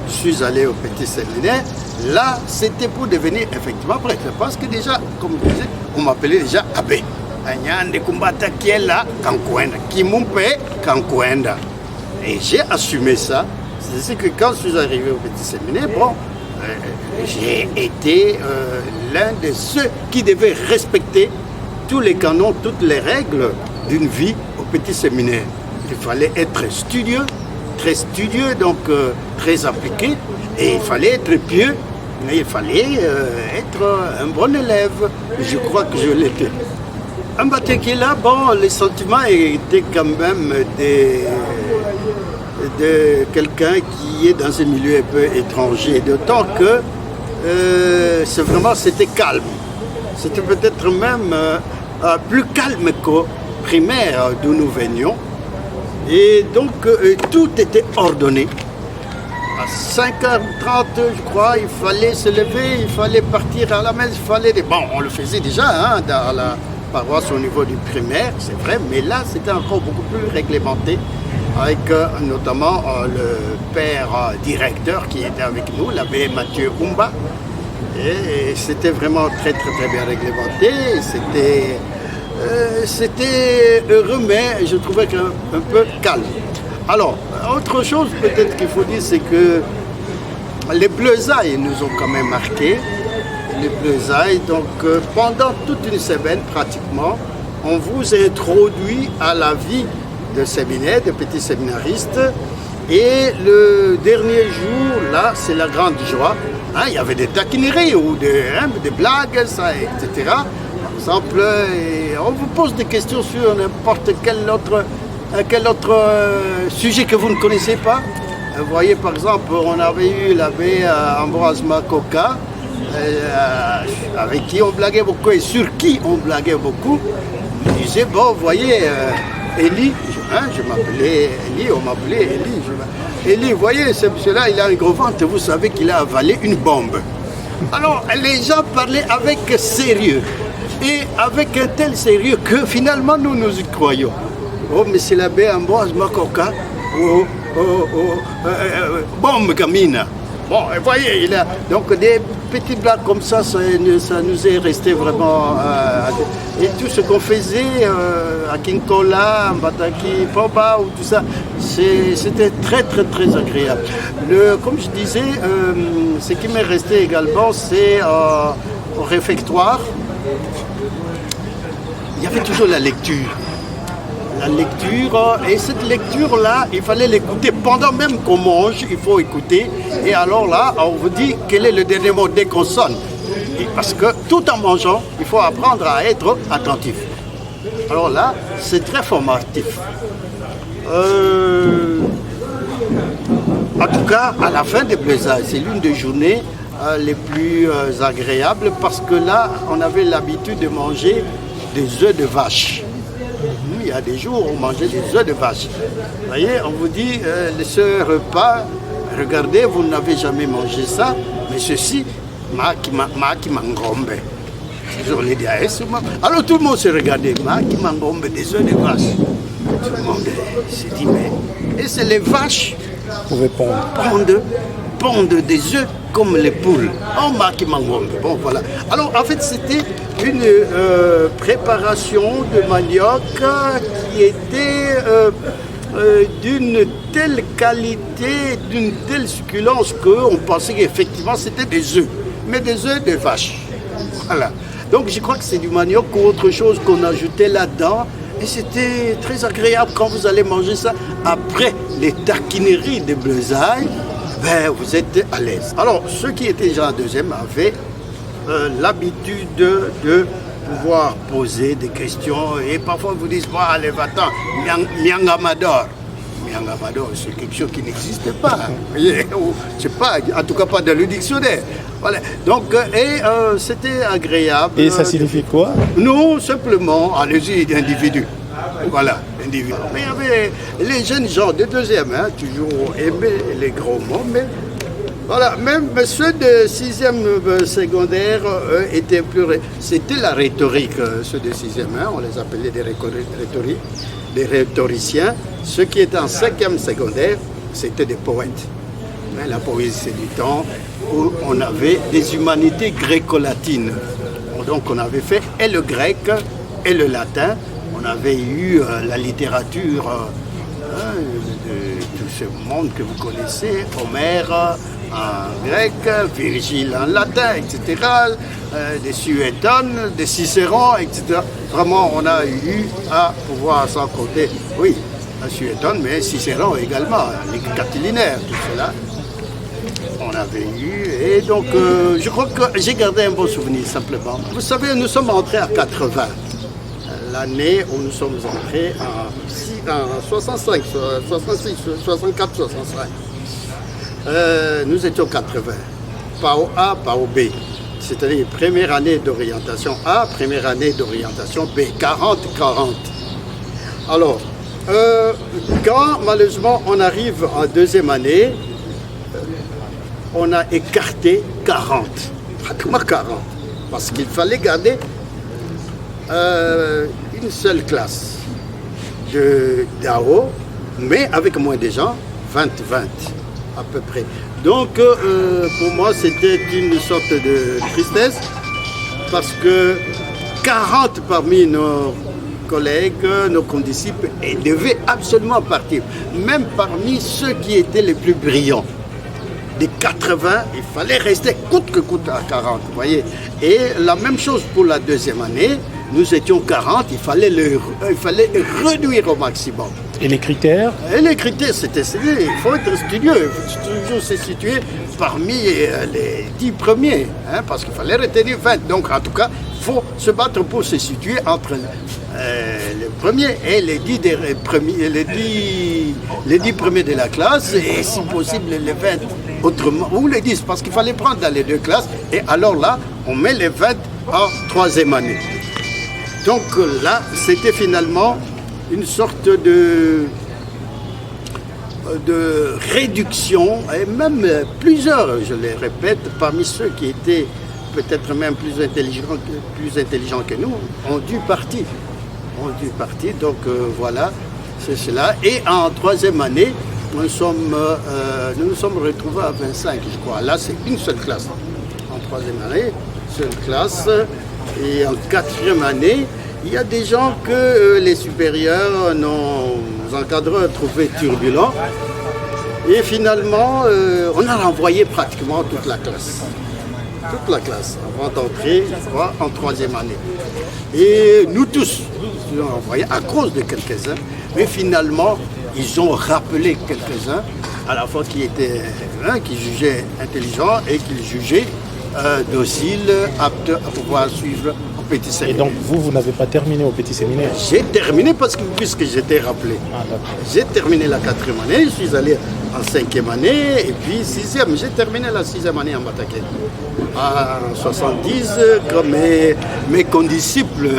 Je suis allé au petit séminaire. Là, c'était pour devenir effectivement prêtre. Parce que déjà, comme je disais, on m'appelait déjà abbé. Anyande Kumbata qui est là, Kankwenda. Kimumpe, Kankwenda. Et j'ai assumé ça. C'est que quand je suis arrivé au petit séminaire, bon, j'ai été l'un de ceux qui devaient respecter tous les canons, toutes les règles d'une vie au petit séminaire. Il fallait être studieux, donc très appliqué, et il fallait être pieux, mais il fallait être un bon élève. Je crois que je l'étais. Un Mbatekela, bon, les sentiments étaient quand même de quelqu'un qui est dans un milieu un peu étranger, d'autant que c'était calme. C'était peut-être même plus calme qu'au primaire d'où nous venions. Et donc tout était ordonné. À 5h30, je crois, il fallait se lever, il fallait partir à la messe, il fallait... Bon, on le faisait déjà dans la paroisse au niveau du primaire, c'est vrai, mais là, c'était encore beaucoup plus réglementé, avec notamment le père directeur qui était avec nous, l'abbé Mathieu Umba. Et c'était vraiment très, très, très bien réglementé. C'était heureux, mais je trouvais un peu calme. Alors, autre chose peut-être qu'il faut dire, c'est que les bleusailles nous ont quand même marqués. Les bleusailles, donc pendant toute une semaine pratiquement, on vous introduit à la vie de séminaire, de petits séminaristes. Et le dernier jour, là, c'est la grande joie. Il y avait des taquineries ou des blagues, ça, etc. Par exemple, on vous pose des questions sur n'importe quel autre sujet que vous ne connaissez pas. Vous voyez, par exemple, on avait eu l'abbé Ambroise Makoka avec qui on blaguait beaucoup et sur qui on blaguait beaucoup, me disait, bon, vous voyez, Élie, je m'appelais Élie, on m'appelait Élie. Élie, vous voyez, celui-là, il a un gros ventre, vous savez qu'il a avalé une bombe. Alors, les gens parlaient avec sérieux, et avec un tel sérieux que finalement, nous y croyons. Oh, mais c'est l'abbé Ambroise Makoka, bombe gamine. Bon, vous voyez, il a donc des petits blagues comme ça nous est resté vraiment. Et tout ce qu'on faisait à Kinkola, à Mbataki, Popa, ou tout ça, c'était très, très, très agréable. Comme je disais, ce qui m'est resté également, c'est au réfectoire, il y avait toujours la lecture. La lecture, et cette lecture-là, il fallait l'écouter pendant même qu'on mange, il faut écouter. Et alors là, on vous dit quel est le dernier mot dès qu'on sonne. Parce que tout en mangeant, il faut apprendre à être attentif. Alors là, c'est très formatif. En tout cas, à la fin des Bleuzailles, c'est l'une des journées les plus agréables parce que là, on avait l'habitude de manger des œufs de vache. Il y a des jours où on mangeait des œufs de vache. Vous voyez, on vous dit, ce repas, regardez, vous n'avez jamais mangé ça, mais ceci, maki mangombe. Alors tout le monde s'est regardé, maki mangombe, des œufs de vache. Tout le monde s'est dit, mais... Et c'est les vaches Pouvaient pondent des œufs comme les poules. Oh, maki mangombe. Bon, voilà. Alors, en fait, c'était une préparation de manioc qui était d'une telle qualité, d'une telle succulence qu'on pensait qu'effectivement c'était des œufs, mais des œufs de vache. Voilà. Donc je crois que c'est du manioc ou autre chose qu'on ajoutait là-dedans. Et c'était très agréable quand vous allez manger ça après les taquineries de Bleuzailles. Ben, vous êtes à l'aise. Alors, ceux qui étaient déjà en deuxième avaient l'habitude de pouvoir poser des questions et parfois vous disent, bah, allez, va-t'en, Miangamador. Miangamador, c'est quelque chose qui n'existe pas. Je sais pas, en tout cas pas dans le dictionnaire. Voilà. Donc, c'était agréable. Et ça signifie quoi? Non, simplement, allez-y, individu. Voilà, individu. Mais il y avait les jeunes gens de deuxième, hein, toujours aimaient les gros mots, mais voilà, même ceux de sixième secondaire étaient plus... C'était la rhétorique, ceux de sixième, hein, on les appelait des rhétoriciens. Ceux qui étaient en cinquième secondaire, c'était des poètes. Mais la poésie, c'est du temps où on avait des humanités gréco-latines. Donc on avait fait et le grec et le latin. On avait eu la littérature de tout ce monde que vous connaissez, Homère en grec, Virgile en latin, etc., des Suétones, des Cicérons, etc. Vraiment, on a eu à pouvoir s'en compter, oui, Suétone, mais Cicéron également, les catilinaires, tout cela. On avait eu, et donc je crois que j'ai gardé un bon souvenir simplement. Vous savez, nous sommes entrés à 80. L'année où nous sommes entrés en 65, 66, 64, 65. Nous étions 80. Pas au A, pas au B. C'est-à-dire première année d'orientation A, première année d'orientation B. 40-40. Alors, quand malheureusement on arrive en deuxième année, on a écarté 40. Pratiquement 40. Parce qu'il fallait garder une seule classe de DAO, mais avec moins de gens, 20-20 à peu près. Donc pour moi c'était une sorte de tristesse parce que 40 parmi nos collègues, nos condisciples, devaient absolument partir. Même parmi ceux qui étaient les plus brillants. Des 80, il fallait rester coûte que coûte à 40, vous voyez. Et la même chose pour la deuxième année. Nous étions 40, il fallait réduire au maximum. Et les critères? Et les critères, c'était, il faut être studieux, il faut toujours se situer parmi les 10 premiers, hein, parce qu'il fallait retenir 20. Donc en tout cas, il faut se battre pour se situer entre le premier et les 10 premiers, les 10 premiers de la classe, et si possible les 20 autrement, ou les 10, parce qu'il fallait prendre dans les deux classes, et alors là, on met les 20 en troisième année. Donc là, c'était finalement une sorte de réduction, et même plusieurs, je les répète, parmi ceux qui étaient peut-être même plus intelligents que nous, ont dû partir. Donc voilà, c'est cela. Et en troisième année, nous nous sommes retrouvés à 25, je crois. Là, c'est une seule classe. En troisième année, seule classe. Et en quatrième année, il y a des gens que les supérieurs, nos encadreurs trouvaient turbulents. Et finalement, on a renvoyé pratiquement toute la classe. Toute la classe, avant d'entrer en troisième année. Et nous tous, nous avons envoyé à cause de quelques-uns, mais finalement, ils ont rappelé quelques-uns, à la fois qui étaient, qui jugeaient intelligents et qui jugeaient dociles, aptes à pouvoir suivre au petit séminaire. Et donc vous n'avez pas terminé au petit séminaire? J'ai terminé puisque j'étais rappelé. J'ai terminé la quatrième année, je suis allé en cinquième année et puis sixième. J'ai terminé la sixième année en Bataké. En 70, comme mes condisciples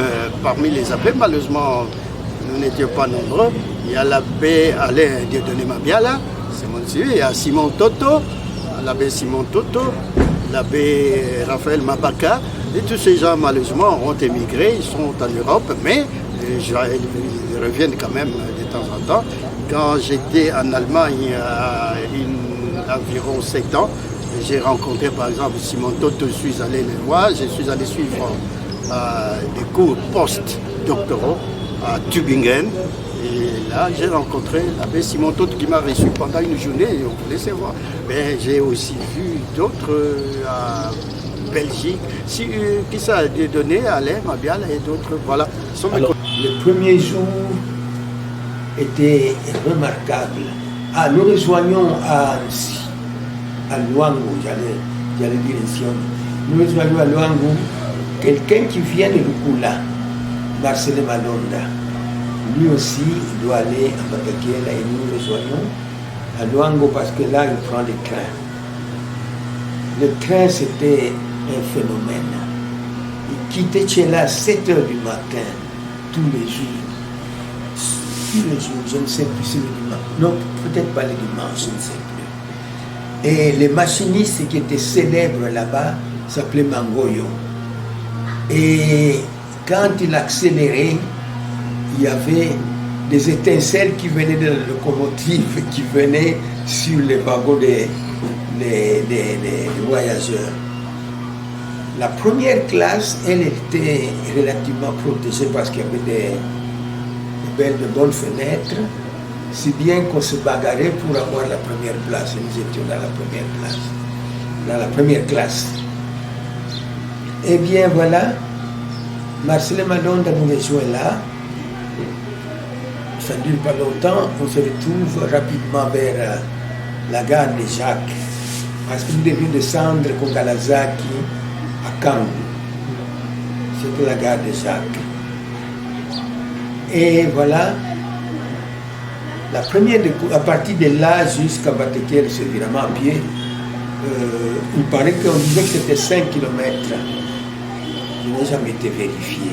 parmi les abbés, malheureusement, nous n'étions pas nombreux. Il y a l'abbé Alain Dieudonné Mabiala, c'est mon suivi, il y a Simon Toto, l'abbé Simon Toto, l'abbé Raphaël Mabaka, et tous ces gens malheureusement ont émigré, ils sont en Europe, mais ils reviennent quand même de temps en temps. Quand j'étais en Allemagne il y a environ 7 ans, j'ai rencontré par exemple Simon Toto, je suis allé le voir, je suis allé suivre des cours post-doctoraux à Tübingen. Et là, j'ai rencontré l'abbé Simon Toto qui m'a reçu pendant une journée et on voulait savoir. Mais j'ai aussi vu d'autres à Belgique, qui ça a donné, Alain, Mabial et d'autres. Voilà. Alors, le premier jour était remarquable. Nous rejoignons à Luango, j'allais dire ici. Nous rejoignons à Luango quelqu'un qui vient de Lukula, Marcel Malonda. Lui aussi, il doit aller à Batakela et nous rejoignons à Luango parce que là, il prend le train. Le train, c'était un phénomène. Il quittait Tchela à 7 h du matin, tous les jours. Tous les jours, je ne sais plus si le dimanche. Non, peut-être pas le dimanche, je ne sais plus. Et les machinistes qui étaient célèbres là-bas s'appelaient Mangoyo. Et quand il accélérait, il y avait des étincelles qui venaient de la locomotive, qui venaient sur les wagons des voyageurs. La première classe, elle était relativement protégée parce qu'il y avait de bonnes fenêtres, si bien qu'on se bagarrait pour avoir la première place. Et nous étions dans la première place, dans la première classe. Eh bien voilà, Marcel Malonda nous rejoint là. Ça ne dure pas longtemps, on se retrouve rapidement vers la gare de Jacques, parce que nous devions descendre Kongalazaki à Kangu. C'était la gare de Jacques. Et voilà, la première à partir de là jusqu'à Batekel, c'est vraiment à pied. Il paraît qu'on disait que c'était 5 km. Je n'ai jamais été vérifié.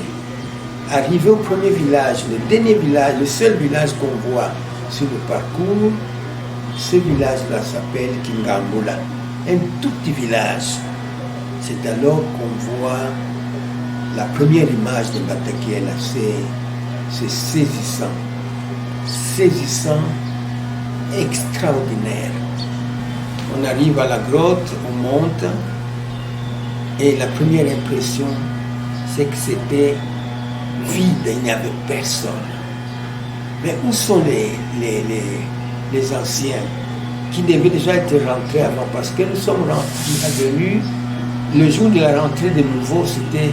Arrivé au premier village, le dernier village, le seul village qu'on voit sur le parcours, ce village-là s'appelle Kingambola, un tout petit village. C'est alors qu'on voit la première image de Batakela, c'est saisissant, extraordinaire. On arrive à la grotte, on monte, et la première impression, c'est que c'était vide, il n'y avait personne. Mais où sont les anciens qui devaient déjà être rentrés avant? Parce que nous sommes venus, le jour de la rentrée de nouveau, c'était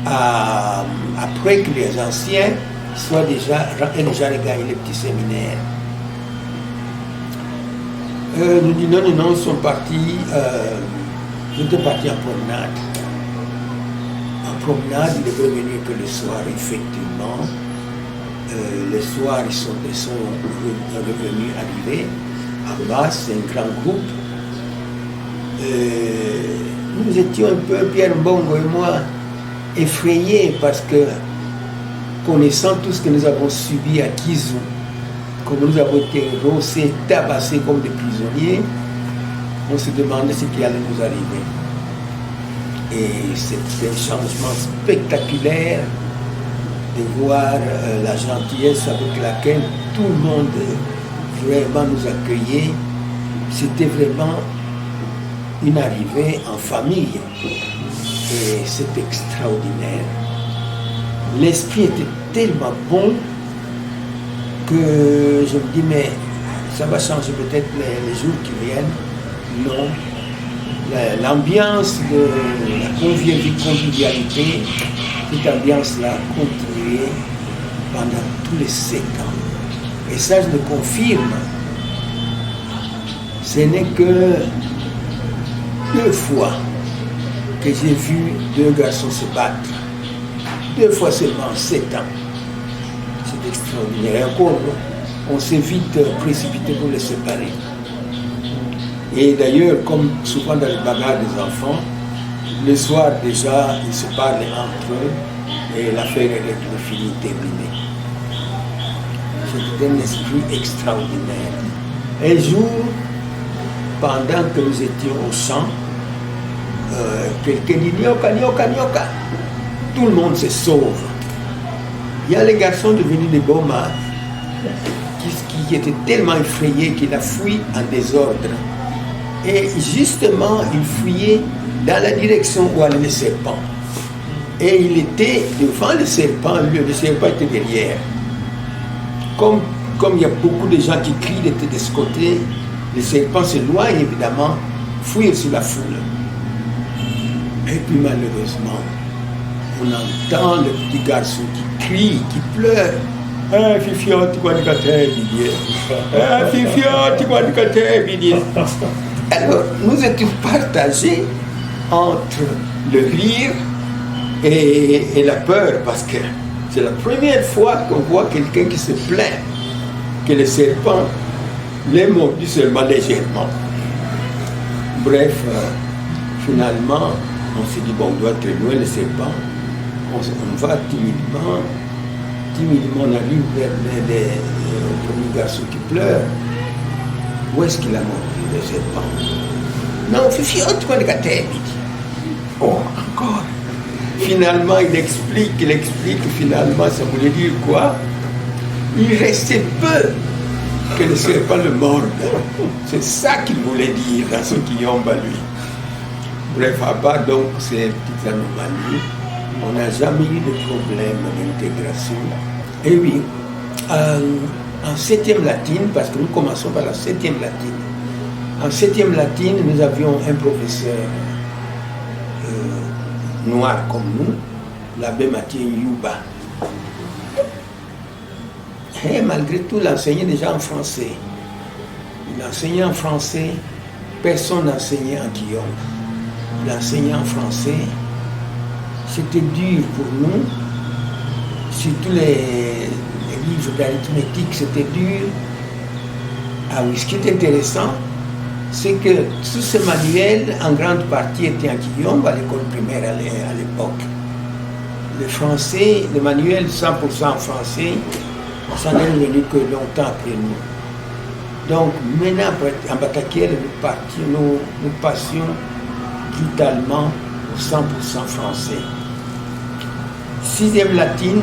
après que les anciens aient déjà regagné le petit séminaire. Nous disons non, ils sont partis, j'étais parti en promenade. promenade, il est revenu que le soir, effectivement. Le soir, ils sont revenus, arrivés en masse, c'est un grand groupe. Nous étions un peu, Pierre Mbongo et moi, effrayés parce que, connaissant tout ce que nous avons subi à Kizu, comme nous avons été rossés, tabassés comme des prisonniers, on se demandait ce qui allait nous arriver. Et c'était un changement spectaculaire de voir la gentillesse avec laquelle tout le monde vraiment nous accueillait. C'était vraiment une arrivée en famille. Et c'est extraordinaire. L'esprit était tellement bon que je me dis, mais ça va changer peut-être les jours qui viennent. Non. L'ambiance de la convivialité, cette ambiance-là a continué pendant tous les 7 ans. Et ça, je le confirme. Ce n'est que 2 fois que j'ai vu 2 garçons se battre. 2 fois seulement en 7 ans. C'est extraordinaire. Et encore, on s'est vite précipité pour les séparer. Et d'ailleurs, comme souvent dans les bagarres des enfants, le soir déjà, ils se parlent entre eux et l'affaire est finie, terminée. C'était un esprit extraordinaire. Un jour, pendant que nous étions au champ, quelqu'un dit Nyoka, Nyoka, Nyoka. Tout le monde se sauve. Il y a les garçons devenus des Boma qui étaient tellement effrayés qu'il a fui en désordre. Et justement, il fuyait dans la direction où allait le serpent. Et il était devant le serpent était derrière. Comme il y a beaucoup de gens qui crient de ce côté, le serpent s'éloigne évidemment, fuir sur la foule. Et puis malheureusement, on entend le petit garçon qui crie, qui pleure. Ah, Fifio, tu vois du côté, Didier. Ah, Fifio, tu vois du côté, Didier. Alors, nous étions partagés entre le rire et la peur, parce que c'est la première fois qu'on voit quelqu'un qui se plaint que le serpent l'ait mordu seulement légèrement. Bref, finalement, on s'est dit, bon, on doit être loin le serpent. On va timidement, on arrive vers le premier garçon qui pleure. Où est-ce qu'il a mordu le serpent? Non, Fifi, tu vois le gâteau. Oh, encore. Finalement, il explique, finalement, ça voulait dire quoi? Il restait peu que le serpent le morde. C'est ça qu'il voulait dire dans ce guillaume à lui. Bref, à part donc ces petites anomalies, on n'a jamais eu de problème d'intégration. Et oui, en 7e latine, parce que nous commençons par la 7e latine, en 7e latine, nous avions un professeur noir comme nous, l'abbé Mathieu Yuba. Et malgré tout, il enseignait déjà en français. Il enseignait en français, personne n'enseignait en guillaume. Il enseignait en français. C'était dur pour nous, surtout les livres d'arithmétique, c'était dur. Ah oui, ce qui est intéressant, c'est que tous ces manuels, en grande partie, étaient en guillaume à l'école primaire à l'époque. Le français, le manuel 100% en français, ça n'est venu que longtemps après nous. Donc, maintenant, en Batakiel, nous passions brutalement au 100% français. 6e latine,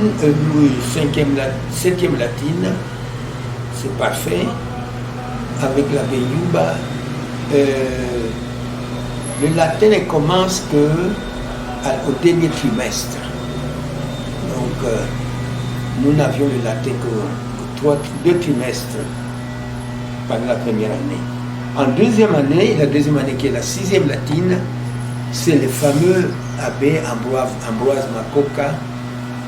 7e latine, c'est parfait. Avec l'abbé Yuba, le latin ne commence qu'au dernier trimestre. Donc, nous n'avions le latin que 2 trimestres pendant la première année. En deuxième année, la deuxième année qui est la 6e latine, c'est le fameux abbé Ambroise Makoka,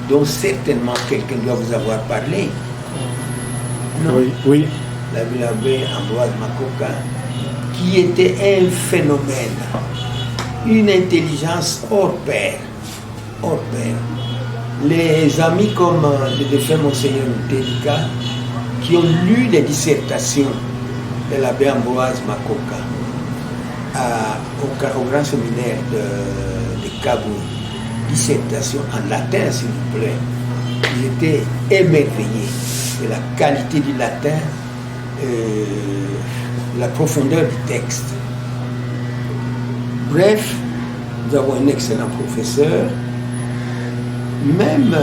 dont certainement quelqu'un doit vous avoir parlé. Non? Oui. L'abbé Ambroise Makoka, qui était un phénomène, une intelligence hors pair. hors pair. Les amis comme le défunt Monseigneur Telika, qui ont lu les dissertations de l'abbé Ambroise Makoka au grand séminaire de Kabou, dissertation en latin s'il vous plaît, ils étaient émerveillés de la qualité du latin, la profondeur du texte. Bref, nous avons un excellent professeur. Même,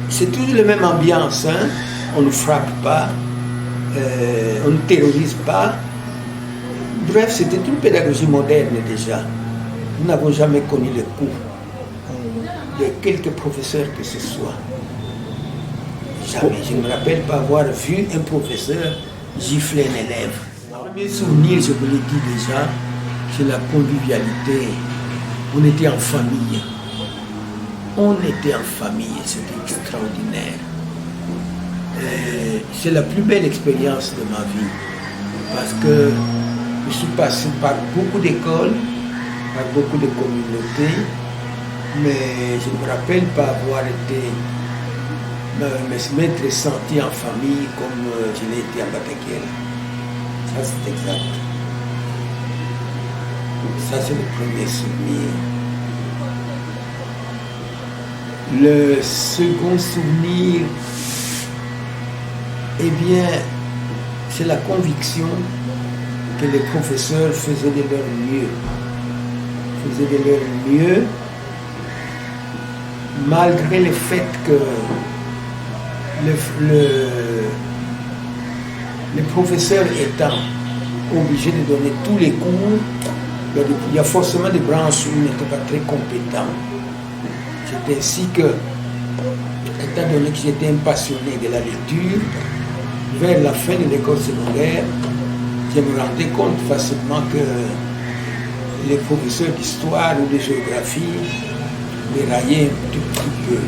c'est toujours la même ambiance, hein? On ne frappe pas, on ne terrorise pas. Bref, c'était une pédagogie moderne déjà. Nous n'avons jamais connu le coup de quelque professeur que ce soit. Jamais. Je ne me rappelle pas avoir vu un professeur gifler un élève. Le premier souvenir, je vous l'ai dit déjà, c'est la convivialité. On était en famille. On était en famille, c'était extraordinaire. C'est la plus belle expérience de ma vie. Parce que je suis passé par beaucoup d'écoles, par beaucoup de communautés, mais je ne me rappelle pas avoir été m'être senti en famille comme je l'ai été à Batakela. Ça c'est exact. Ça c'est le premier souvenir. Le second souvenir, eh bien, c'est la conviction que les professeurs faisaient de leur mieux. Faisaient de leur mieux, malgré le fait que le professeur étant obligé de donner tous les cours, il y a forcément des branches où il n'était pas très compétent. C'est ainsi que, étant donné que j'étais un passionné de la lecture, vers la fin de l'école secondaire, je me rendais compte facilement que les professeurs d'histoire ou de géographie déraillaient un tout petit peu.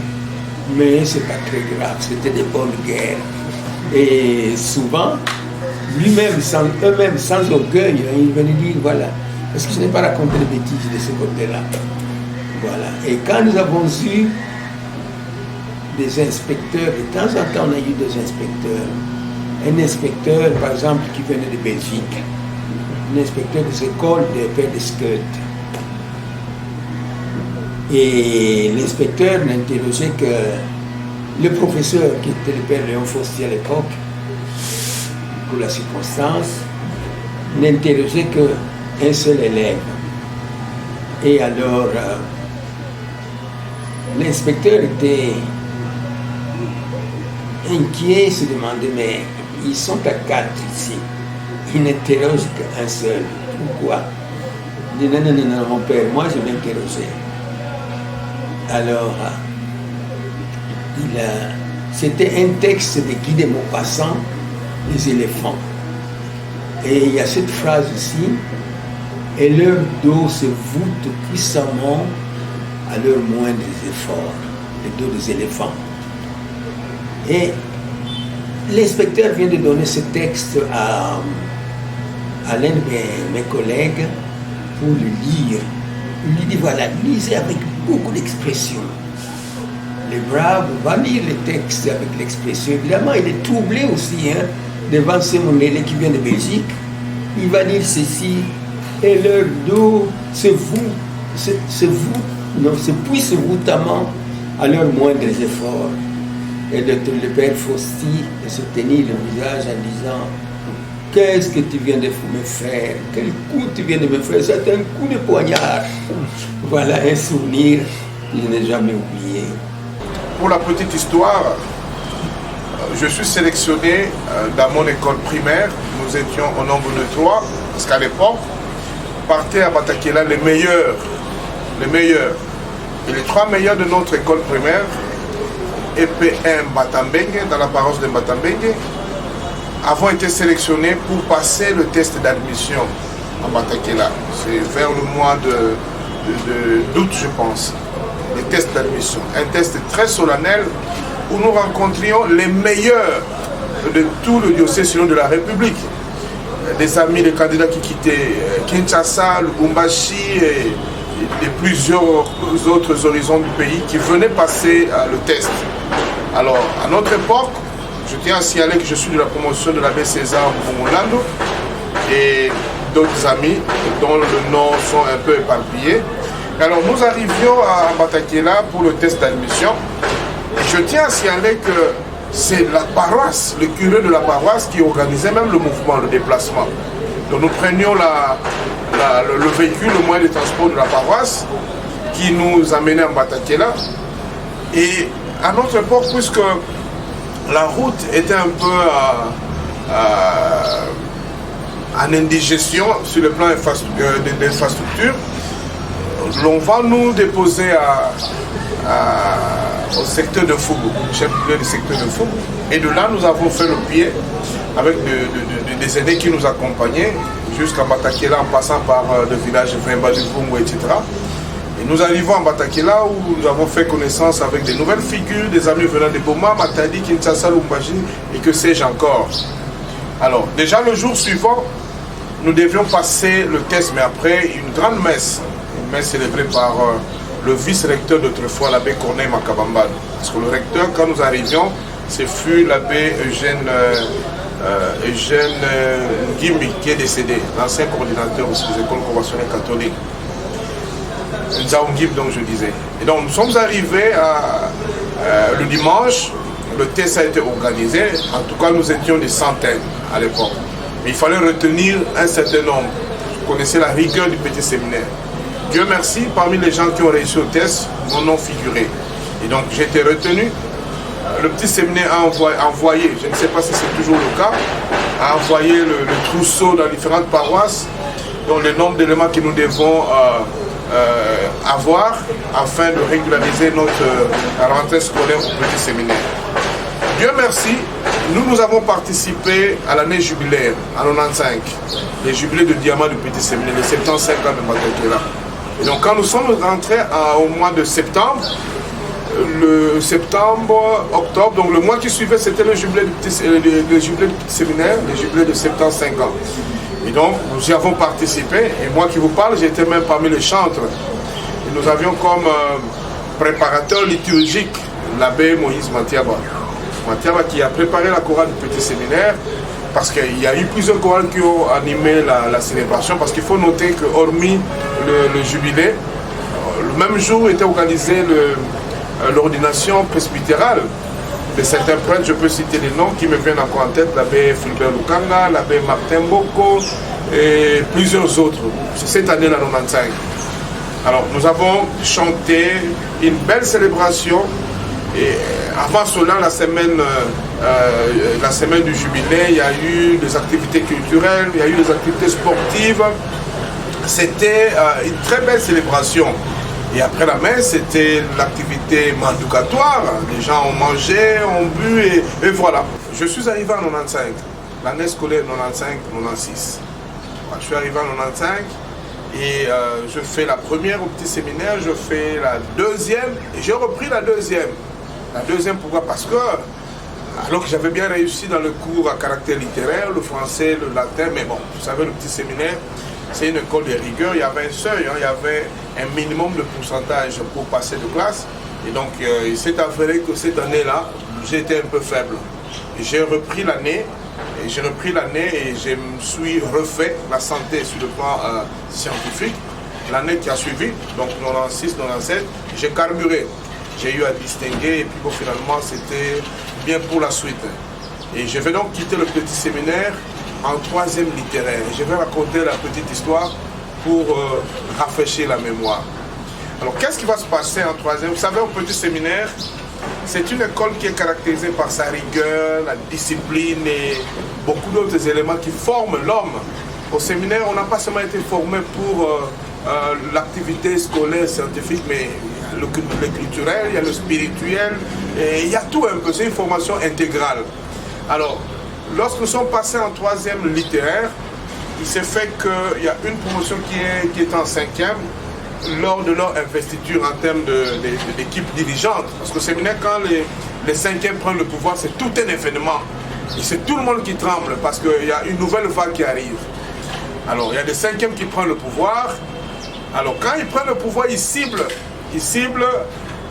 Mais c'est pas très grave, c'était des bonnes guerres. Et souvent, eux-mêmes, sans orgueil, ils venaient dire, voilà, parce que je n'ai pas raconté les bêtises de ce côté-là. Voilà. Et quand nous avons eu des inspecteurs, de temps en temps on a eu des inspecteurs. Un inspecteur, par exemple, qui venait de Belgique, un inspecteur des écoles de Père de Skeut. Et l'inspecteur n'interrogeait que le professeur, qui était le Père Léon Faustier à l'époque, pour la circonstance, n'interrogeait qu'un seul élève. Et alors, l'inspecteur était inquiet, se demandait, mais ils sont à 4 ici. Ils n'interrogent qu'un seul. Pourquoi? Il dit, non, mon père, moi je vais interroger. Alors, c'était un texte de Guy de Maupassant, Les éléphants. Et il y a cette phrase ici, et leur dos se voûte puissamment à leurs moindres efforts, le dos des éléphants. Et l'inspecteur vient de donner ce texte à l'un de mes collègues pour le lire. Il lui dit, voilà, lisez avec beaucoup d'expression. Le brave va lire le texte avec l'expression. Évidemment, il est troublé aussi devant ce monélé qui vient de Belgique. Il va dire ceci, et leur dos se puise voûtamment à leurs moindres efforts. Et le père Fausti de se tenir le visage en disant, qu'est-ce que tu viens de me faire? Quel coup tu viens de me faire? C'est un coup de poignard. Voilà un souvenir que je n'ai jamais oublié. Pour la petite histoire, je suis sélectionné dans mon école primaire. Nous étions au nombre de 3, parce qu'à l'époque, partaient à Batakela les meilleurs. Et les 3 meilleurs de notre école primaire, EP1 Batambengue, dans la paroisse de Batambengue, avons été sélectionnés pour passer le test d'admission à Batakela. C'est vers le mois d'août, je pense, le test d'admission. Un test très solennel où nous rencontrions les meilleurs de tout le diocèse de la République. Des amis, des candidats qui quittaient Kinshasa, Lubumbashi, plusieurs autres horizons du pays qui venaient passer le test. Alors, à notre époque, je tiens à signaler que je suis de la promotion de l'abbé César Mbongolando et d'autres amis dont les noms sont un peu éparpillés. Alors, nous arrivions à Batakela pour le test d'admission. Et je tiens à signaler que c'est la paroisse, le curé de la paroisse qui organisait même le mouvement, le déplacement. Donc nous prenions le véhicule, le moyen de transport de la paroisse qui nous amenait en Batakela. Et à notre époque, puisque la route était un peu en indigestion sur le plan d'infrastructure, l'on va nous déposer au secteur de Fougou, chef du secteur de Fougou. Et de là, nous avons fait le pied avec des aînés qui nous accompagnaient jusqu'à Batakela en passant par le village de Vemba du Bungo, etc. Et nous arrivons à Batakela où nous avons fait connaissance avec des nouvelles figures, des amis venant de Boma, Matadi, Kinshasa, Lumbashi et que sais-je encore. Alors, déjà le jour suivant, nous devions passer le test, mais après une grande messe, une messe célébrée par le vice-recteur d'autrefois, l'abbé Corneille Makabambad. Parce que le recteur, quand nous arrivions, ce fut l'abbé Eugène Ngimbi qui est décédé, l'ancien coordinateur aussi des écoles conventionnelles catholiques. Ngimbi, donc je disais. Et donc nous sommes arrivés le dimanche, le test a été organisé, en tout cas nous étions des centaines à l'époque. Mais il fallait retenir un certain nombre. Vous connaissez la rigueur du petit séminaire. Dieu merci, parmi les gens qui ont réussi au test, mon nom figurait. Et donc j'ai été retenu. Le petit séminaire a envoyé, je ne sais pas si c'est toujours le cas, a envoyé le trousseau dans différentes paroisses, dont le nombre d'éléments que nous devons avoir afin de régulariser notre rentrée scolaire au petit séminaire. Dieu merci, nous avons participé à l'année jubilaire, en 95, les jubilés de diamant du petit séminaire, les 75 ans de Batakela. Et donc quand nous sommes rentrés au mois de septembre, le septembre, octobre, donc le mois qui suivait, c'était le jubilé du petit séminaire, le jubilé de 75 ans. Et donc, nous y avons participé, et moi qui vous parle, j'étais même parmi les chantres. Et nous avions comme préparateur liturgique l'abbé Moïse Matiaba. Matiaba qui a préparé la chorale du petit séminaire, parce qu'il y a eu plusieurs chorales qui ont animé la célébration, parce qu'il faut noter que hormis le jubilé, le même jour était organisé l'ordination presbytérale de certains prêtres, je peux citer les noms qui me viennent encore en tête, l'abbé Philibert Lukanga, l'abbé Martin Boko et plusieurs autres. C'est cette année-là, 95. Alors, nous avons chanté une belle célébration et avant cela, la semaine du jubilé, il y a eu des activités culturelles, il y a eu des activités sportives. C'était une très belle célébration. Et après la messe, c'était l'activité mandoucatoire. Les gens ont mangé, ont bu et voilà. Je suis arrivé en 95, l'année scolaire 95-96. Je suis arrivé en 95 et je fais la première au petit séminaire, je fais la deuxième et j'ai repris la deuxième. La deuxième, pourquoi? Parce que, alors que j'avais bien réussi dans le cours à caractère littéraire, le français, le latin, mais bon, vous savez, le petit séminaire, c'est une école de rigueur, il y avait un seuil, il y avait un minimum de pourcentage pour passer de classe. Et donc, il s'est avéré que cette année-là, j'étais un peu faible. Et j'ai repris l'année, et je me suis refait la santé sur le plan scientifique. L'année qui a suivi, donc 96, 97, j'ai carburé. J'ai eu à distinguer, et puis bon, finalement, c'était bien pour la suite. Et je vais donc quitter le petit séminaire en troisième littéraire. Je vais raconter la petite histoire pour rafraîchir la mémoire. Alors, qu'est-ce qui va se passer en troisième? Vous savez, au petit séminaire, c'est une école qui est caractérisée par sa rigueur, la discipline et beaucoup d'autres éléments qui forment l'homme. Au séminaire, on n'a pas seulement été formé pour l'activité scolaire, scientifique, mais le culturel, il y a le spirituel, et il y a tout un peu, c'est une formation intégrale. Alors, lorsque nous sommes passés en troisième littéraire, il s'est fait qu'il y a une promotion qui est en cinquième lors de leur investiture en termes d'équipe dirigeante. Parce qu'au séminaire, quand les cinquièmes prennent le pouvoir, c'est tout un événement. Et c'est tout le monde qui tremble parce qu'il y a une nouvelle vague qui arrive. Alors, il y a des cinquièmes qui prennent le pouvoir Alors quand ils prennent le pouvoir, ils ciblent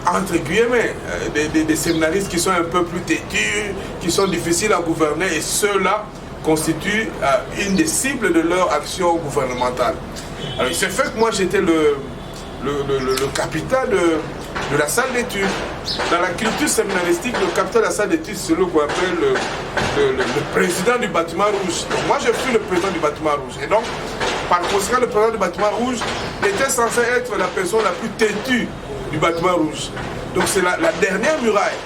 entre guillemets, des séminaristes qui sont un peu plus têtus, qui sont difficiles à gouverner, et ceux-là constituent une des cibles de leur action gouvernementale. Alors il s'est fait que moi j'étais le capitaine de la salle d'études. Dans la culture séminaristique, le capitaine de la salle d'études, c'est celui qu'on appelle le président du bâtiment rouge. Donc moi je suis le président du bâtiment rouge. Et donc, par conséquent, le président du bâtiment rouge était censé être la personne la plus têtue du bâtiment rouge. Donc c'est la dernière muraille.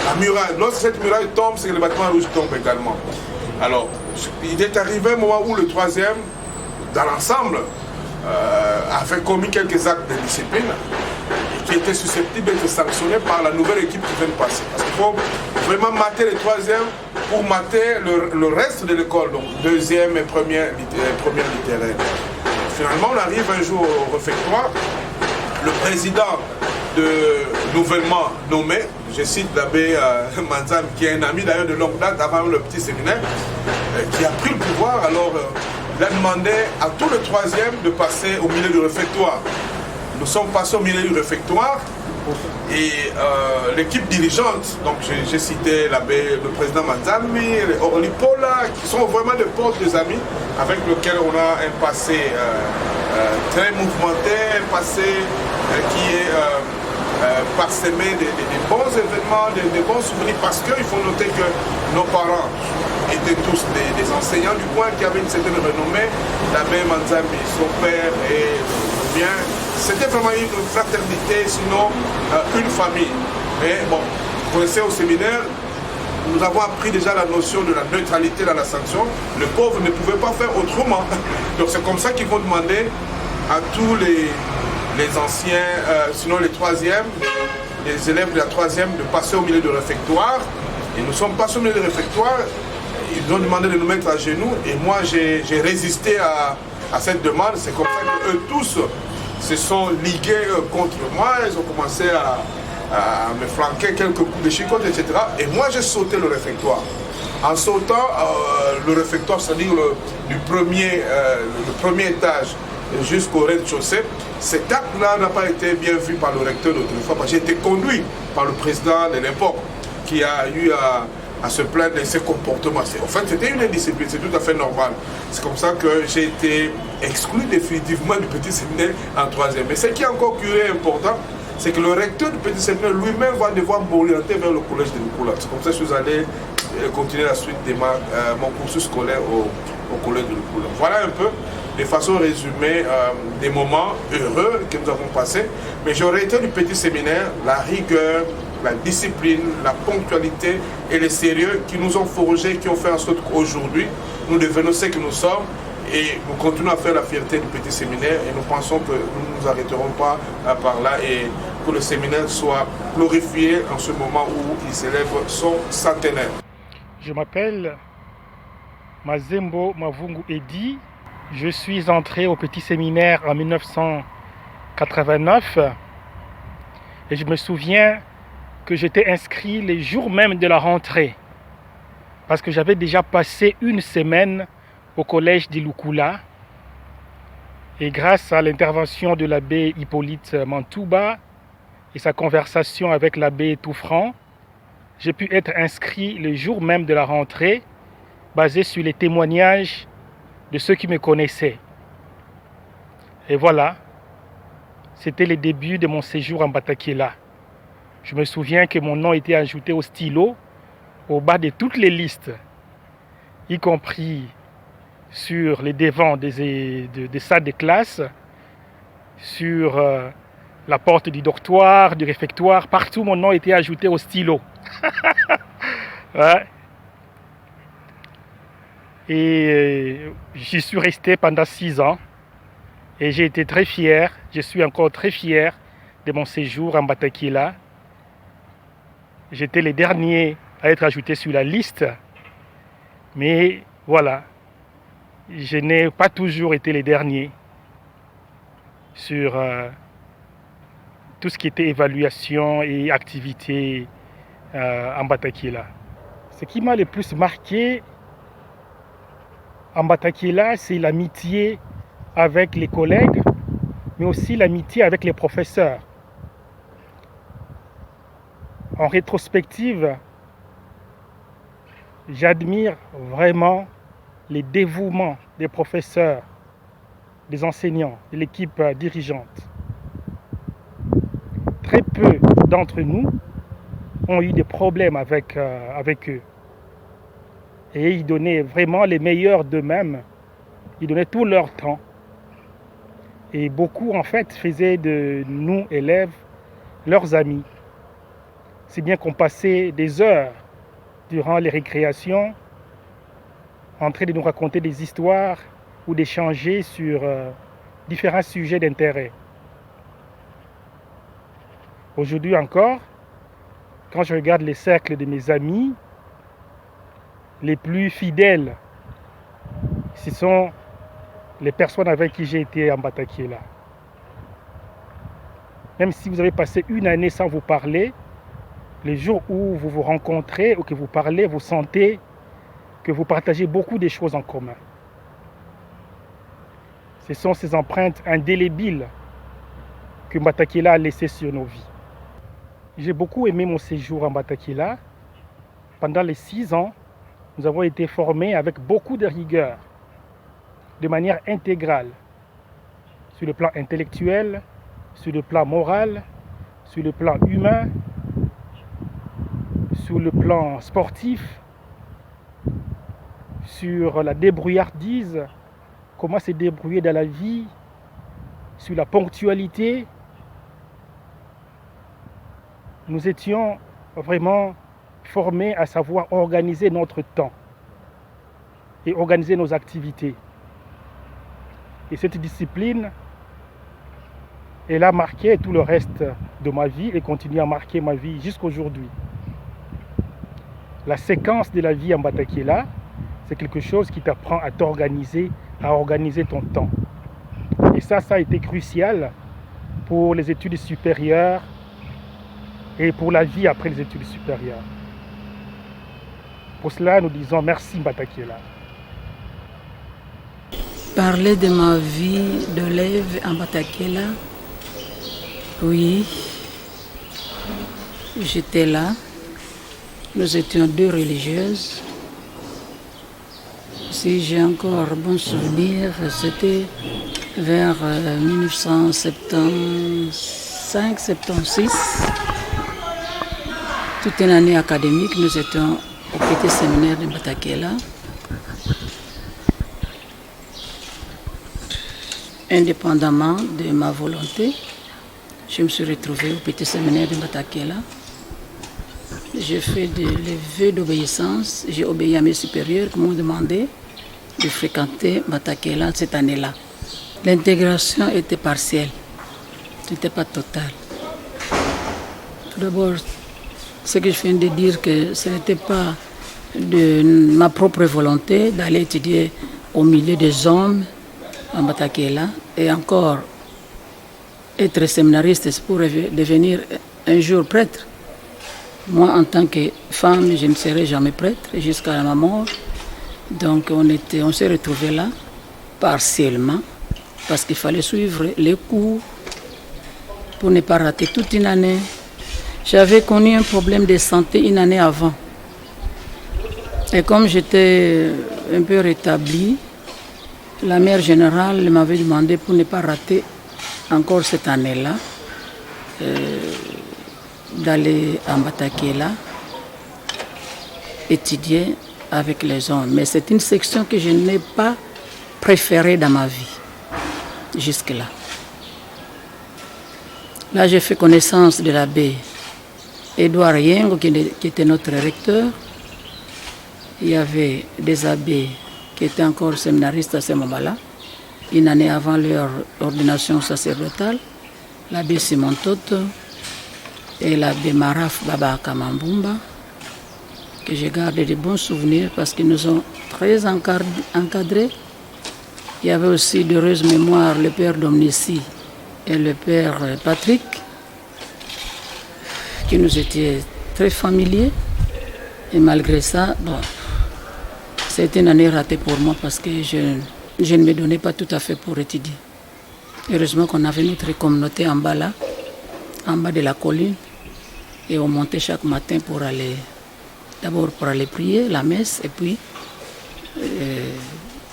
La muraille, lorsque cette muraille tombe, c'est que le bâtiment rouge tombe également. Alors, il est arrivé un moment où le troisième, dans l'ensemble, avait commis quelques actes de discipline qui étaient susceptibles d'être sanctionnés par la nouvelle équipe qui vient de passer. Parce qu'il faut vraiment mater les troisièmes pour mater le reste de l'école, donc deuxième et première littéraire. Finalement, on arrive un jour au réfectoire. Le président nouvellement nommé, je cite l'abbé Manzam, qui est un ami d'ailleurs de longue date avant le petit séminaire, qui a pris le pouvoir. Alors il a demandé à tout le troisième de passer au milieu du réfectoire. Nous sommes passés au milieu du réfectoire et l'équipe dirigeante, donc j'ai cité l'abbé, le président Manzami, Orlipola, qui sont vraiment de proches des amis avec lesquels on a un passé très mouvementé, un passé qui est parsemé des bons événements, des bons souvenirs, parce qu'il faut noter que nos parents étaient tous des enseignants du coin qui avaient une certaine renommée. L'abbé Manzambi, son père et bien, c'était vraiment une fraternité, sinon une famille. Mais bon, vous connaissez au séminaire, nous avons appris déjà la notion de la neutralité dans la sanction. Le pauvre ne pouvait pas faire autrement. Donc c'est comme ça qu'ils vont demander à tous les anciens, sinon les troisièmes, les élèves de la troisième, de passer au milieu du réfectoire. Et nous sommes passés au milieu du réfectoire. Ils ont demandé de nous mettre à genoux. Et moi, j'ai résisté à cette demande. C'est comme ça qu'eux tous se sont ligués contre moi. Ils ont commencé à me flanquer quelques coups de chicotte, etc. Et moi, j'ai sauté le réfectoire. En sautant le réfectoire, c'est-à-dire le premier étage jusqu'au rez-de-chaussée, cet acte-là n'a pas été bien vu par le recteur d'autrefois, parce que j'ai été conduit par le président de l'époque qui a eu à se plaindre de ses comportements. En fait, c'était une indiscipline, c'est tout à fait normal. C'est comme ça que j'ai été exclu définitivement du petit séminaire en troisième. Mais ce qui est encore curieux et important, c'est que le recteur du petit séminaire lui-même va devoir m'orienter vers le collège de Lukula. C'est comme ça que je suis allé continuer la suite de mon cursus scolaire au collège de Lukula. Voilà un peu, de façon résumée, des moments heureux que nous avons passés. Mais j'aurais été du petit séminaire, la rigueur, la discipline, la ponctualité et le sérieux qui nous ont forgés, qui ont fait en sorte qu'aujourd'hui, nous devenons ce que nous sommes et nous continuons à faire la fierté du petit séminaire et nous pensons que nous ne nous arrêterons pas par là et que le séminaire soit glorifié en ce moment où il célèbre son centenaire. Je m'appelle Mazembo Mavungu Edi. Je suis entré au petit séminaire en 1989 et je me souviens que j'étais inscrit les jours même de la rentrée parce que j'avais déjà passé une semaine au collège d'Ilukula et grâce à l'intervention de l'abbé Hippolyte Mantouba et sa conversation avec l'abbé Toufran, j'ai pu être inscrit le jour même de la rentrée basé sur les témoignages de ceux qui me connaissaient. Et voilà, c'était le début de mon séjour en Batakielah. Je me souviens que mon nom était ajouté au stylo au bas de toutes les listes, y compris sur les devants des salles de classe, sur la porte du dortoir, du réfectoire, partout mon nom était ajouté au stylo. Ouais. Et j'y suis resté pendant 6 ans et j'ai été très fier, je suis encore très fier de mon séjour en Batakielah. J'étais le dernier à être ajouté sur la liste, mais voilà, je n'ai pas toujours été le dernier sur tout ce qui était évaluation et activité en Batakielah. Ce qui m'a le plus marqué en Batakielah, c'est l'amitié avec les collègues mais aussi l'amitié avec les professeurs. En rétrospective, j'admire vraiment les dévouements des professeurs, des enseignants, de l'équipe dirigeante. Très peu d'entre nous ont eu des problèmes avec eux. Et ils donnaient vraiment les meilleurs d'eux-mêmes. Ils donnaient tout leur temps. Et beaucoup, en fait, faisaient de nous, élèves, leurs amis. C'est bien qu'on passait des heures durant les récréations en train de nous raconter des histoires ou d'échanger sur différents sujets d'intérêt. Aujourd'hui encore, quand je regarde les cercles de mes amis, les plus fidèles, ce sont les personnes avec qui j'ai été en Batakiela. Même si vous avez passé une année sans vous parler, les jours où vous vous rencontrez ou que vous parlez, vous sentez que vous partagez beaucoup de choses en commun. Ce sont ces empreintes indélébiles que Batakiela a laissées sur nos vies. J'ai beaucoup aimé mon séjour en Batakiela. Pendant les 6 ans, nous avons été formés avec beaucoup de rigueur, de manière intégrale, sur le plan intellectuel, sur le plan moral, sur le plan humain, sur le plan sportif, sur la débrouillardise, comment se débrouiller dans la vie, sur la ponctualité. Nous étions vraiment formés à savoir organiser notre temps et organiser nos activités. Et cette discipline, elle a marqué tout le reste de ma vie et continue à marquer ma vie jusqu'aujourd'hui. La séquence de la vie en Batakiela, c'est quelque chose qui t'apprend à t'organiser, à organiser ton temps. Et ça a été crucial pour les études supérieures et pour la vie après les études supérieures. Pour cela, nous disons merci Batakiela. Parler de ma vie d'élève en Batakiela, oui, j'étais là. Nous étions 2 religieuses. Si j'ai encore bon souvenir, c'était vers 1975-76. Toute une année académique, nous étions au petit séminaire de Batakiela. Indépendamment de ma volonté, je me suis retrouvée au petit séminaire de Batakiela. J'ai fait des vœux d'obéissance, j'ai obéi à mes supérieurs qui m'ont demandé de fréquenter Batakiela cette année-là. L'intégration était partielle, ce n'était pas totale. Tout d'abord, ce que je viens de dire, que ce n'était pas de ma propre volonté d'aller étudier au milieu des hommes en Batakiela, et encore être séminariste, c'est pour devenir un jour prêtre. Moi, en tant que femme, je ne serai jamais prêtre jusqu'à ma mort. Donc on s'est retrouvés là, partiellement, parce qu'il fallait suivre les cours pour ne pas rater toute une année. J'avais connu un problème de santé une année avant. Et comme j'étais un peu rétablie, la mère générale m'avait demandé pour ne pas rater encore cette année-là, d'aller en Batakiela, étudier avec les hommes. Mais c'est une section que je n'ai pas préférée dans ma vie, jusque-là. Là, j'ai fait connaissance de l'abbé Edouard Yengo, qui était notre recteur. Il y avait des abbés qui étaient encore séminaristes à ce moment-là, une année avant leur ordination sacerdotale, l'abbé Simon Toto et l'abbé Maraf Baba Kamambumba, que je garde de bons souvenirs parce qu'ils nous ont très encadrés. Il y avait aussi d'heureuses mémoires le père Domnici et le père Patrick, qui nous étaient très familiers. Et malgré ça, bon, c'était une année ratée pour moi parce que je ne me donnais pas tout à fait pour étudier. Heureusement qu'on avait notre communauté en bas là, en bas de la colline. Et on montait chaque matin pour aller, d'abord pour aller prier la messe et puis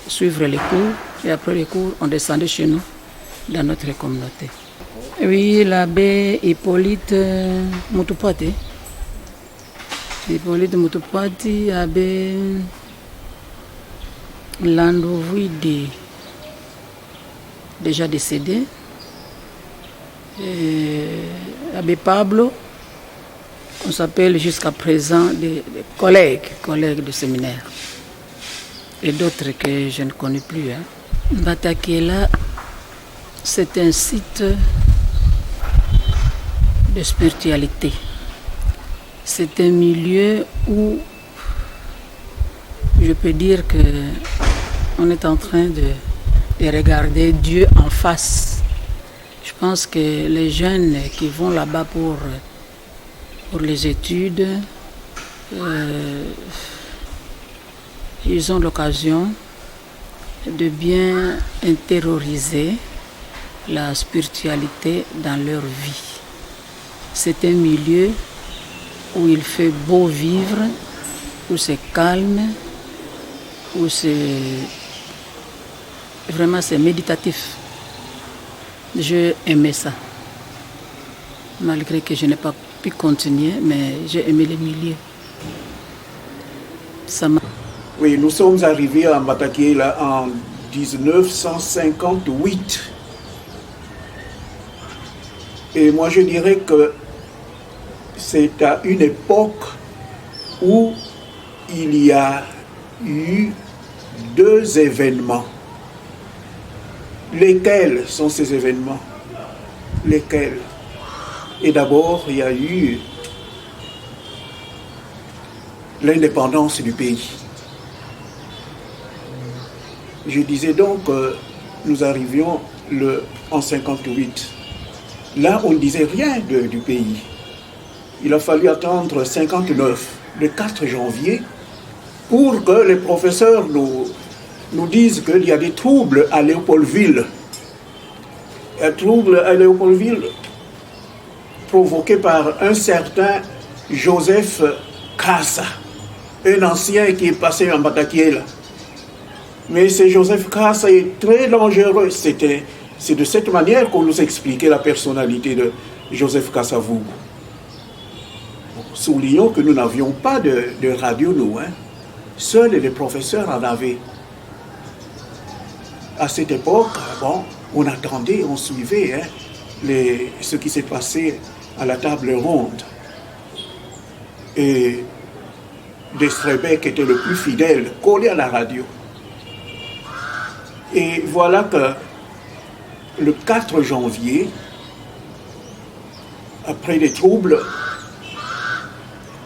suivre les cours. Et après les cours, on descendait chez nous, dans notre communauté. Oui, l'abbé Hippolyte Mutupati. Hippolyte Mutupati, abbé Landovidi, déjà décédé. Abbé Pablo, on s'appelle jusqu'à présent des collègues de séminaire. Et d'autres que je ne connais plus. Batakela, c'est un site de spiritualité. C'est un milieu où je peux dire qu'on est en train de regarder Dieu en face. Je pense que les jeunes qui vont là-bas pour les études, ils ont l'occasion de bien intérioriser la spiritualité dans leur vie. C'est un milieu où il fait beau vivre, où c'est calme, où c'est méditatif. J'ai aimé ça. Malgré que je n'ai pas pu continuer, mais j'ai aimé le milieu. Ça m'a... Oui, nous sommes arrivés à Mbatakiela en 1958. Et moi je dirais que c'est à une époque où il y a eu 2 événements. Lesquels sont ces événements? Lesquels? Et d'abord, il y a eu l'indépendance du pays. Je disais donc que nous arrivions en 58. Là, on ne disait rien du pays. Il a fallu attendre 59, le 4 janvier, pour que les professeurs nous disent qu'il y a des troubles à Léopoldville. Un trouble à Léopoldville provoqué par un certain Joseph Kassa, un ancien qui est passé en Mbatakiela. Mais ce Joseph Kassa est très dangereux. C'est de cette manière qu'on nous expliquait la personnalité de Joseph Kasavubu. Soulignons que nous n'avions pas de radio, nous. Seuls les professeurs en avaient. À cette époque, on attendait, on suivait ce qui s'est passé à la table ronde. Et Destrebec était le plus fidèle, collé à la radio. Et voilà que le 4 janvier, après les troubles,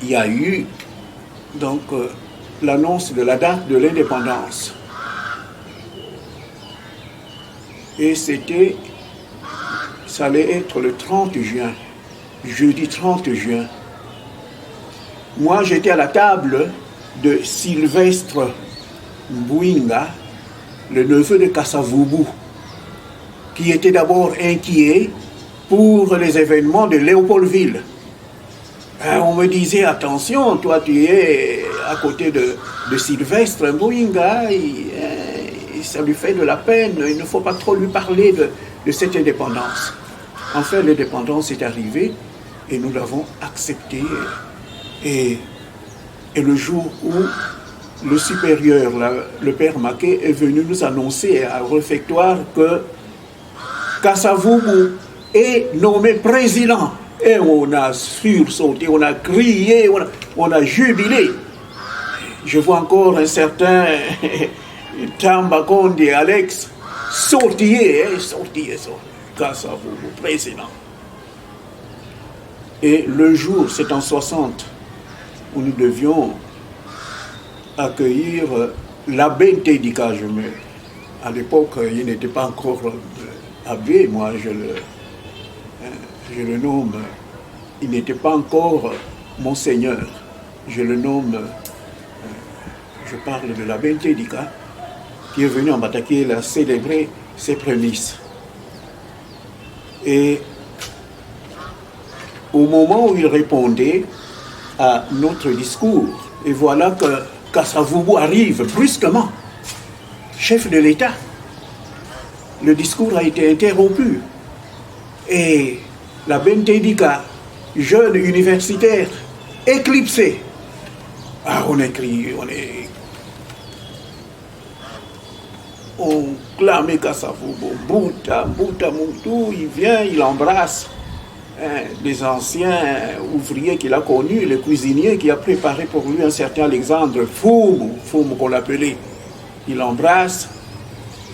il y a eu donc l'annonce de la date de l'indépendance. Et ça allait être le 30 juin, jeudi 30 juin. Moi, j'étais à la table de Sylvestre Mbouinga, le neveu de Kasavubu, qui était d'abord inquiet pour les événements de Léopoldville. On me disait, attention, toi tu es à côté de Sylvestre Mbouinga, ça lui fait de la peine, il ne faut pas trop lui parler de cette indépendance. Enfin, l'indépendance est arrivée et nous l'avons acceptée. Et le jour où le supérieur, le père Maquet, est venu nous annoncer au réfectoire que Kasavubu est nommé président. Et on a sursauté, on a crié, on a jubilé. Je vois encore un certain Tamba Konde Alex sortiller, Kasavubu, président. Et le jour, c'est en 60, où nous devions accueillir l'abbé Ntedika. À l'époque, il n'était pas encore abbé, moi je le nomme, il n'était pas encore monseigneur, je le nomme, je parle de l'abbé Ntedika, qui est venu en Mbatakiela célébrer ses prémices. Et au moment où il répondait à notre discours, et voilà que Kasavubu arrive brusquement, chef de l'État. Le discours a été interrompu. Et la Bentedika, jeune universitaire, éclipsé. Ah, on clamait Kasavubu, Bouta Moutou, il vient, il embrasse les anciens ouvriers qu'il a connus, le cuisinier qui a préparé pour lui un certain Alexandre Foum qu'on l'appelait. Il embrasse,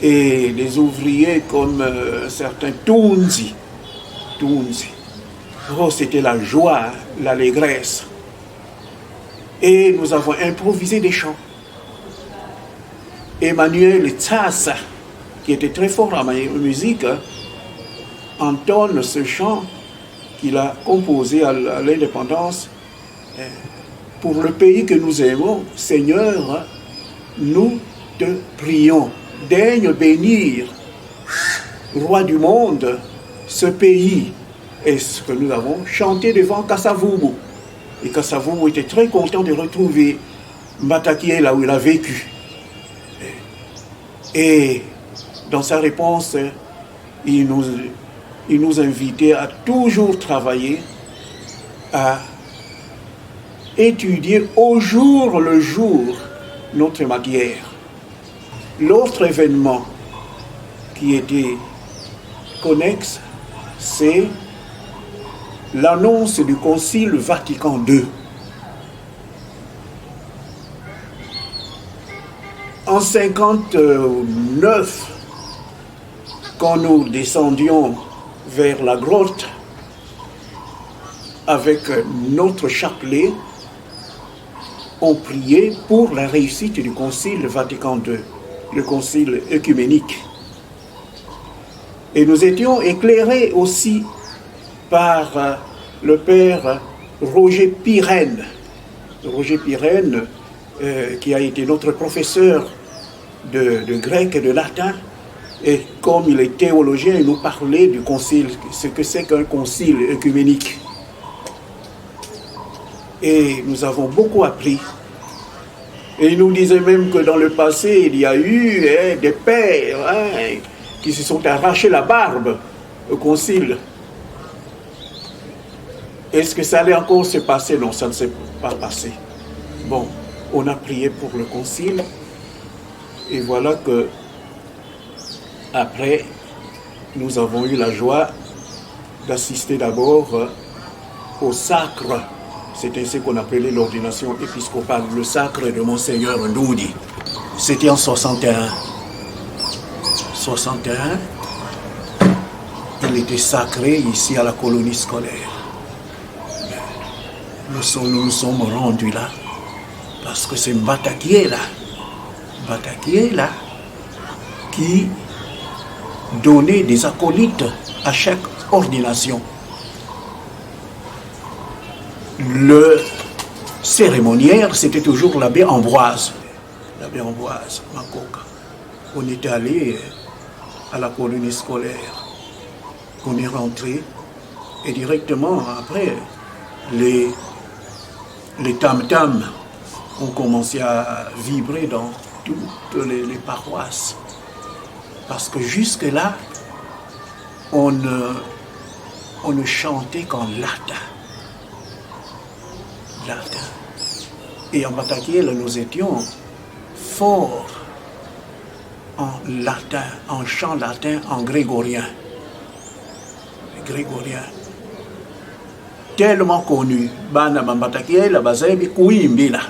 et les ouvriers comme certains Tounzi. Oh, c'était la joie, l'allégresse. Et nous avons improvisé des chants. Emmanuel Tsassa, qui était très fort en musique, entonne ce chant qu'il a composé à l'indépendance. Pour le pays que nous aimons, Seigneur, nous te prions. Daigne bénir, roi du monde, ce pays. Et ce que nous avons chanté devant Kasavubu. Et Kasavubu était très content de retrouver Mbatakié là où il a vécu. Et dans sa réponse, il nous invitait à toujours travailler, à étudier au jour le jour notre matière. L'autre événement qui était connexe, c'est l'annonce du Concile Vatican II. En 1959, quand nous descendions vers la grotte avec notre chapelet, on priait pour la réussite du Concile Vatican II, le Concile œcuménique. Et nous étions éclairés aussi par le père Roger Pirenne. Roger Pirenne, qui a été notre professeur de grec et de latin, et comme il est théologien, il nous parlait du concile, ce que c'est qu'un concile œcuménique. Et nous avons beaucoup appris. Et il nous disait même que dans le passé, il y a eu des pères qui se sont arrachés la barbe au concile. Est-ce que ça allait encore se passer? Non, ça ne s'est pas passé. Bon, on a prié pour le concile. Et voilà que, après, nous avons eu la joie d'assister d'abord au sacre. C'était ce qu'on appelait l'ordination épiscopale, le sacre de Monseigneur Ndoudi. C'était en 61. 61, il était sacré ici à la colonie scolaire. Nous nous sommes rendus là, parce que c'est Mbatakié là, qui donnait des acolytes à chaque ordination. Le cérémoniaire, c'était toujours l'abbé Ambroise. L'abbé Ambroise, Makoka. On est allé à la colonie scolaire. On est rentré et directement après, les tam-tams ont commencé à vibrer dans toutes les paroisses. Parce que jusque-là, on ne chantait qu'en latin. Et en Mbatakié, nous étions forts en latin, en chant latin, en grégorien. Tellement connu. Bana Mbatakié, la bazebi kuimbila.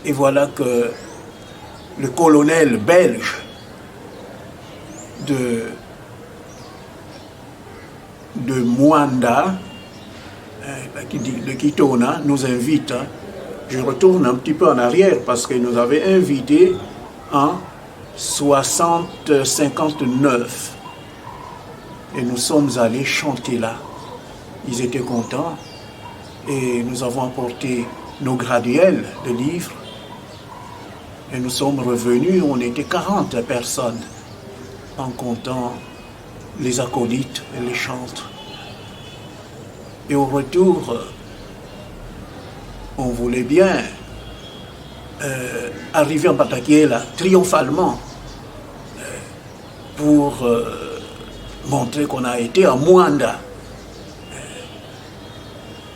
Et voilà que le colonel belge de Mwanda, de Kitona, nous invite. Je retourne un petit peu en arrière parce qu'il nous avait invités en 59. Et nous sommes allés chanter là. Ils étaient contents. Et nous avons apporté nos graduels de livres. Et nous sommes revenus, on était 40 personnes. en comptant les acolytes et les chantres. Et au retour, on voulait bien arriver en Batakiela triomphalement pour montrer qu'on a été à Mwanda.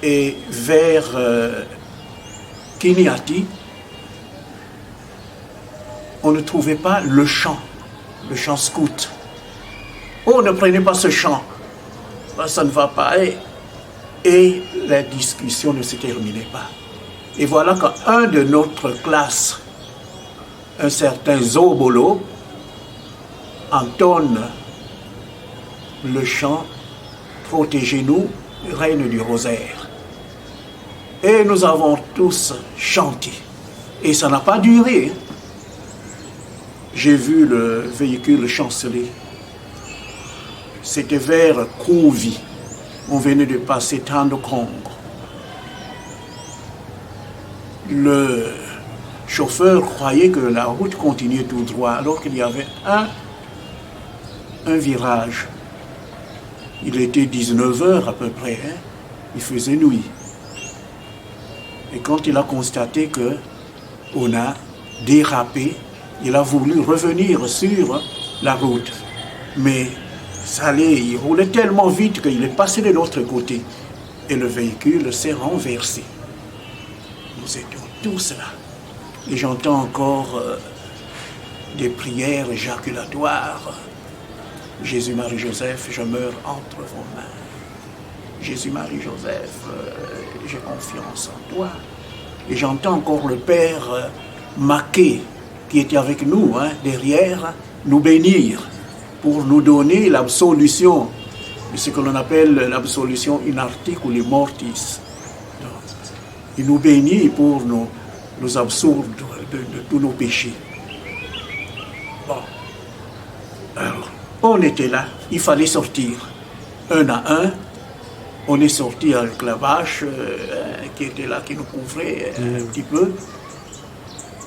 Et vers Kiniati, on ne trouvait pas le chant scout. Oh, ne prenez pas ce chant, ça ne va pas. Et la discussion ne se terminait pas. Et voilà qu'un de notre classe, un certain Zobolo, entonne le chant « Protégez-nous, Reine du Rosaire ». Et nous avons tous chanté. Et ça n'a pas duré. J'ai vu le véhicule chanceler. C'était vers Kouvi. On venait de passer Tandokong. Le chauffeur croyait que la route continuait tout droit, alors qu'il y avait un virage. Il était 19h à peu près, hein? Il faisait nuit. Et quand il a constaté qu'on a dérapé, il a voulu revenir sur la route. Mais ça allait, il roulait tellement vite qu'il est passé de l'autre côté. Et le véhicule s'est renversé. Nous étions tous là. Et j'entends encore des prières éjaculatoires. Jésus, Marie, Joseph, je meurs entre vos mains. Jésus, Marie, Joseph, j'ai confiance en toi. Et j'entends encore le Père Maquet, qui était avec nous, hein, derrière, nous bénir, pour nous donner l'absolution, ce que l'on appelle l'absolution in articuli mortis. Il nous bénit pour nous absoudre de tous nos péchés. Bon. Alors, on était là, il fallait sortir. Un à un, on est sorti avec la vache qui était là, qui nous couvrait un petit peu.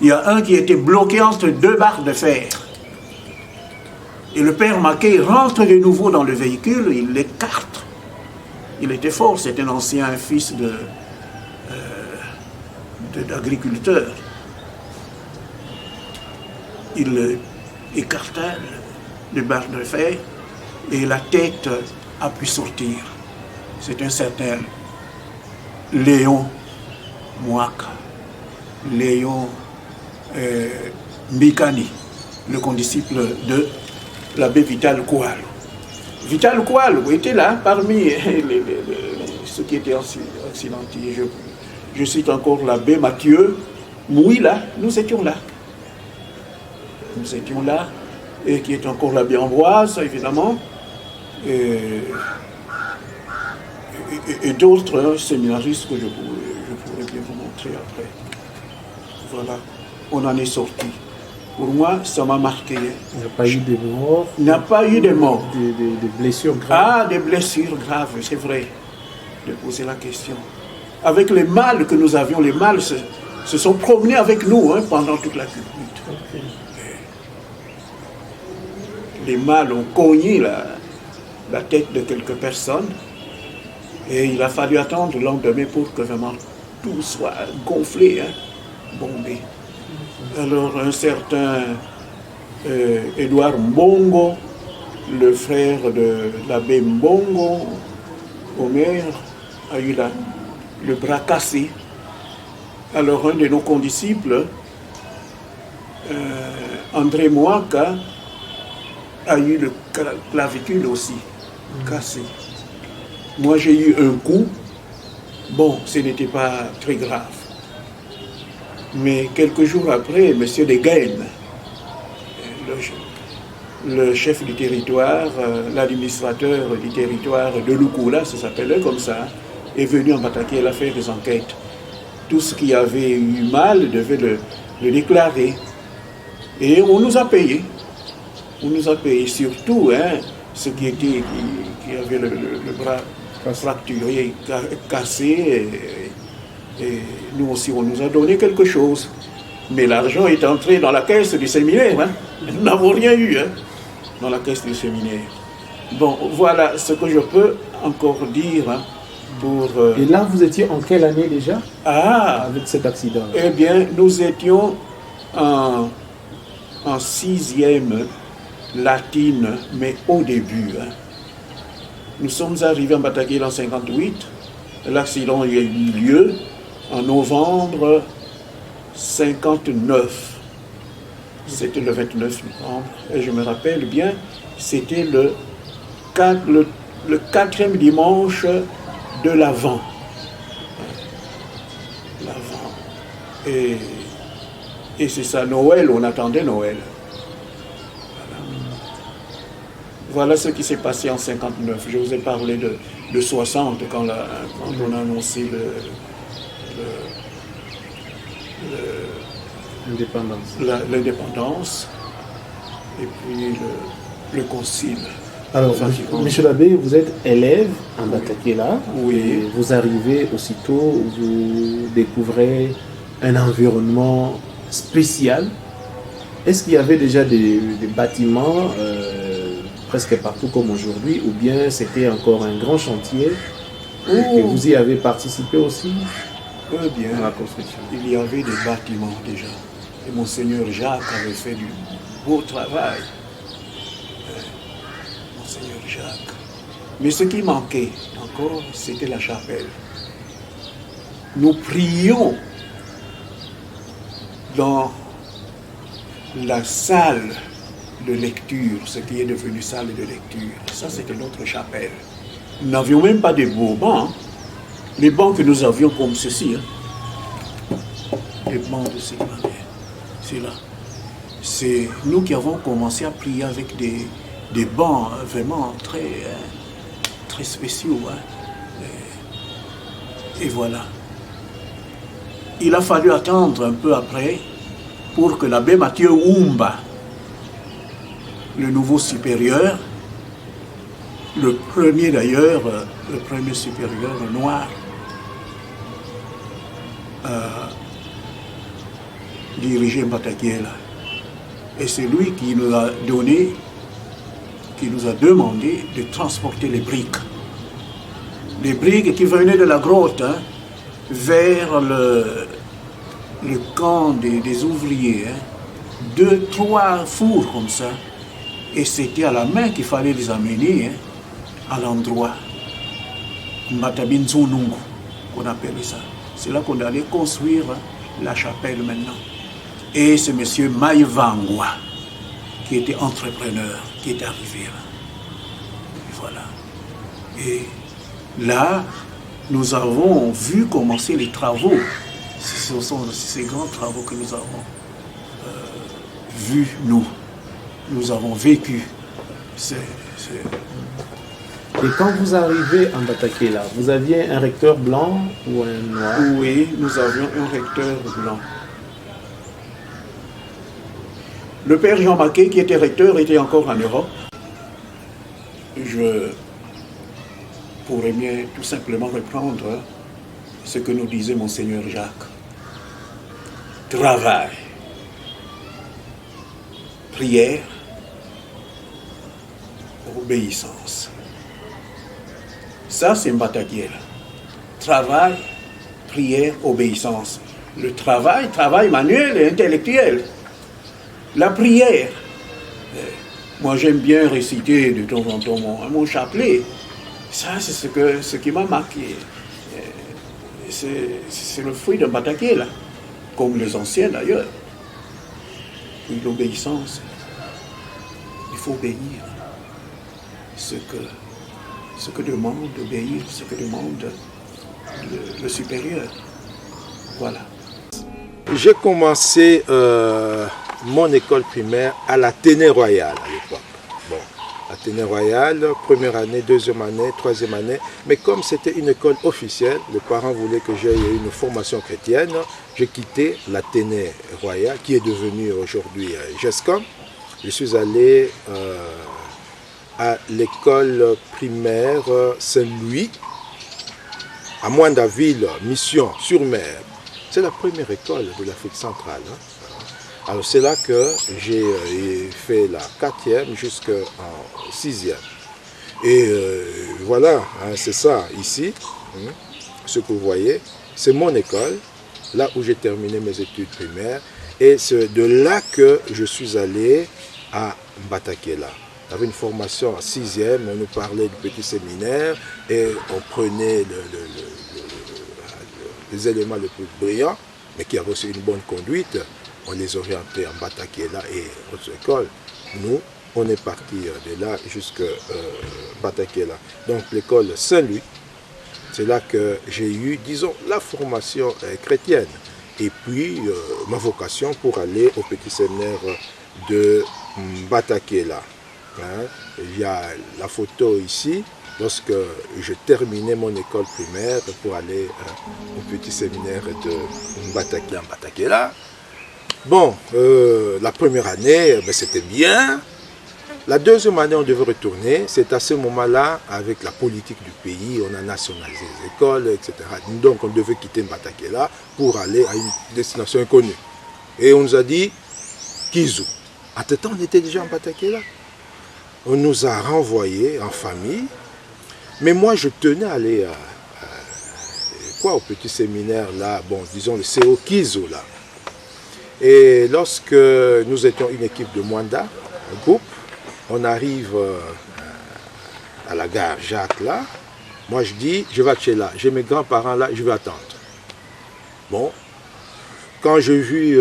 Il y a un qui était bloqué entre deux barres de fer. Et le père Maquet rentre de nouveau dans le véhicule, il l'écarte. Il était fort, c'était un ancien fils d'agriculteur. Il écarta les barres de fer et la tête a pu sortir. C'est un certain Léon Mouaka, Léon Mikani, le condisciple de l'abbé Vital Koualou. Vital Koualou était là parmi ceux qui étaient accidentés. Je cite encore l'abbé Mathieu Mouila, nous étions là. Nous étions là, et qui est encore l'abbé Ambroise, évidemment, et d'autres séminaristes que je pourrais bien vous montrer après. Voilà, on en est sorti. Pour moi, ça m'a marqué. Il n'y a pas eu de morts. Il n'y a pas eu de morts. Des blessures graves. Ah, des blessures graves, c'est vrai. De poser la question. Avec les mâles que nous avions, les mâles se sont promenés avec nous pendant toute la culbute. Okay. Les mâles ont cogné la tête de quelques personnes et il a fallu attendre le lendemain pour que vraiment tout soit gonflé, bombé. Alors un certain Édouard Mbongo, le frère de l'abbé Mbongo, Omer, a eu le bras cassé. Alors un de nos condisciples, André Mouaka, a eu le clavicule aussi cassé. Moi j'ai eu un coup, bon, ce n'était pas très grave. Mais quelques jours après, M. Degaine, le chef du territoire, l'administrateur du territoire de Lukula, ça s'appelait comme ça, est venu en Batakiela faire des enquêtes. Tout ce qui avait eu mal devait le déclarer. Et on nous a payé. On nous a payé surtout ceux qui avaient le bras fracturé, cassé. Et nous aussi, on nous a donné quelque chose. Mais l'argent est entré dans la caisse du séminaire. Nous n'avons rien eu. dans la caisse du séminaire. Bon, voilà ce que je peux encore dire pour... Et là, vous étiez en quelle année déjà avec cet accident? Eh bien, nous étions en 6e latine, mais au début. Nous sommes arrivés en Bataguel en 58. L'accident a eu lieu en novembre 59. C'était le 29 novembre. Et je me rappelle bien, c'était le 4e dimanche de l'Avent. Et c'est ça, Noël, on attendait Noël. Voilà ce qui s'est passé en 59. Je vous ai parlé de 60 quand on a annoncé l'indépendance et puis le concile. Alors, monsieur l'abbé, vous êtes élève en Batakela. Oui. Vous arrivez aussitôt, vous découvrez un environnement spécial. Est-ce qu'il y avait déjà des bâtiments presque partout comme aujourd'hui, ou bien c'était encore un grand chantier et vous y avez participé aussi bien, dans la construction? Il y avait des bâtiments déjà. Et Monseigneur Jacques avait fait du beau travail. Monseigneur Jacques. Mais ce qui manquait encore, c'était la chapelle. Nous prions dans la salle de lecture, ce qui est devenu salle de lecture. Ça, c'était notre chapelle. Nous n'avions même pas de beaux bancs. Les bancs que nous avions comme ceci. Les bancs de cette manière. C'est là. C'est nous qui avons commencé à prier avec des bancs vraiment très spéciaux. Et voilà. Il a fallu attendre un peu après pour que l'abbé Mathieu Oumba, le nouveau supérieur, le premier d'ailleurs, le premier supérieur noir, dirigeait Bataguel. Et c'est lui qui nous a donné, qui nous a demandé de transporter les briques. Les briques qui venaient de la grotte vers le camp des ouvriers. 2, 3 fours comme ça. Et c'était à la main qu'il fallait les amener à l'endroit. Matabinzunungu, qu'on appelait ça. C'est là qu'on allait construire la chapelle maintenant. Et c'est M. Maïvangwa, qui était entrepreneur, qui est arrivé là. Et voilà. Et là, nous avons vu commencer les travaux. Ce sont ces grands travaux que nous avons vus, nous. Nous avons vécu. Et quand vous arrivez en Batakela, vous aviez un recteur blanc ou un noir? Oui, nous avions un recteur blanc. Le père Jean Maquet, qui était recteur, était encore en Europe. Je pourrais bien tout simplement reprendre ce que nous disait Monseigneur Jacques. Travail, prière, obéissance. Ça, c'est Mbataguel. Travail, prière, obéissance. Le travail manuel et intellectuel. La prière. Moi, j'aime bien réciter de temps en temps mon chapelet. Ça, c'est ce qui m'a marqué. C'est le fruit de Mbataguel, comme les anciens d'ailleurs. Puis l'obéissance. Il faut obéir. Ce que demande d'obéir, ce que demande le supérieur. Voilà. J'ai commencé mon école primaire à l'Athénée Royal à l'époque. Bon, l'Athénée Royal, première année, deuxième année, troisième année. Mais comme c'était une école officielle, les parents voulaient que j'aie une formation chrétienne. J'ai quitté l'Athénée Royal, qui est devenu aujourd'hui GESCOM. Je suis allé à l'école primaire Saint-Louis, à Moindaville, Mission, sur mer. C'est la première école de l'Afrique centrale. Alors c'est là que j'ai fait la 4e jusqu'en 6e. Et voilà, hein, c'est ça ici, hein, ce que vous voyez, c'est mon école, là où j'ai terminé mes études primaires. Et c'est de là que je suis allé à Mbatakela. J'avais une formation en 6e, on nous parlait du petit séminaire et on prenait les éléments les plus brillants, mais qui avaient aussi une bonne conduite. On les orientait en Mbatakela et autres écoles. Nous, on est parti de là jusqu'à Mbatakela. Donc l'école Saint-Louis, c'est là que j'ai eu, disons, la formation chrétienne. Et puis ma vocation pour aller au petit séminaire de Mbatakela. Hein, il y a la photo ici, lorsque je terminais mon école primaire pour aller au petit séminaire de Mbatakela. Bon, la première année, ben, c'était bien. La deuxième année, on devait retourner. C'est à ce moment-là, avec la politique du pays, on a nationalisé les écoles, etc. Donc, on devait quitter Mbatakela pour aller à une destination inconnue. Et on nous a dit, Kizu. À ce temps, on était déjà en Mbatakela. On nous a renvoyés en famille. Mais moi, je tenais à aller au petit séminaire là, bon, disons le CO Kizu là. Et lorsque nous étions une équipe de Mwanda, un groupe, on arrive à la gare Jacques là. Moi je dis, je vais chez là. J'ai mes grands-parents là, je vais attendre. Bon, quand j'ai vu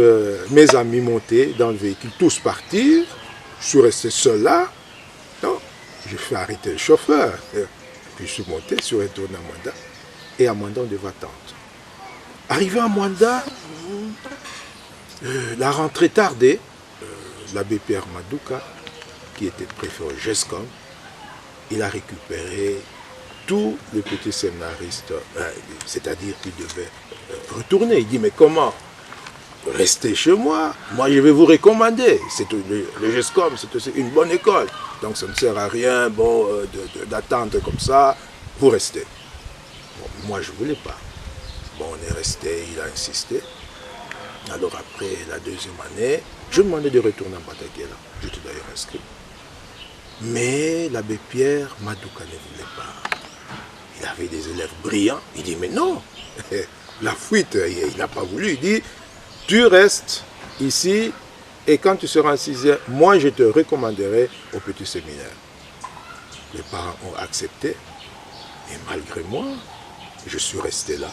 mes amis monter dans le véhicule, tous partir, je suis resté seul là. Donc, j'ai fait arrêter le chauffeur. Puis je suis monté, je suis retourné à Mwanda. Et à Mwanda, on devait attendre. Arrivé à Mwanda, la rentrée tardée, l'abbé Pierre Madouka, qui était préfet au GESCOM, il a récupéré tous les petits séminaristes, c'est-à-dire qu'il devait retourner. Il dit, mais comment? Restez chez moi, moi je vais vous recommander. Le GESCOM, c'est aussi une bonne école. Donc ça ne sert à rien bon, d'attendre comme ça, vous restez. Bon, moi je ne voulais pas. Bon, on est resté, il a insisté. Alors après la deuxième année, je demandais de retourner à Mbatakela. J'étais d'ailleurs inscrit. Mais l'abbé Pierre Madouka ne voulait pas. Il avait des élèves brillants. Il dit, mais non, la fuite, il n'a pas voulu. Il dit, tu restes ici et quand tu seras en 6e, moi je te recommanderai au petit séminaire. Les parents ont accepté. Et malgré moi, je suis resté là.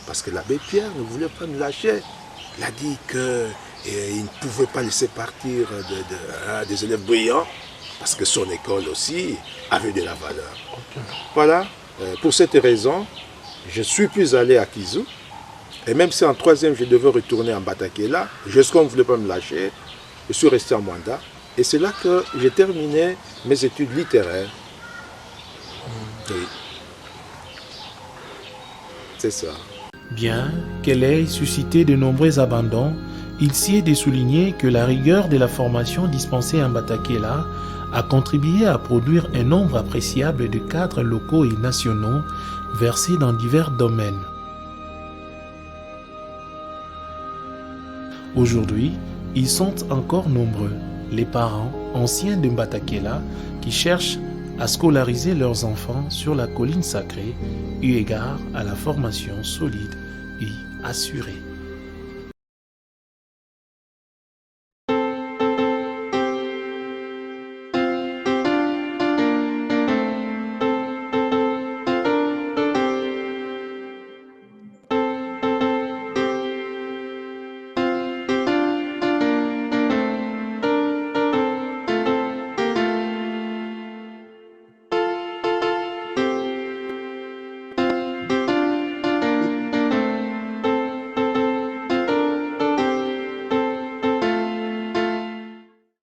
Parce que l'abbé Pierre ne voulait pas me lâcher. Il a dit qu'il ne pouvait pas laisser partir des élèves brillants. Parce que son école aussi avait de la valeur. Okay. Voilà, pour cette raison, je ne suis plus allé à Kizu. Et même si en 3e, je devais retourner en Mbatakela, jusqu'à on ne voulait pas me lâcher, je suis resté en Mwanda. Et c'est là que j'ai terminé mes études littéraires. Oui. C'est ça. Bien qu'elle ait suscité de nombreux abandons, il s'y est de souligner que la rigueur de la formation dispensée en Mbatakela a contribué à produire un nombre appréciable de cadres locaux et nationaux versés dans divers domaines. Aujourd'hui, ils sont encore nombreux, les parents anciens de Mbatakela qui cherchent à scolariser leurs enfants sur la colline sacrée, eu égard à la formation solide et assurée.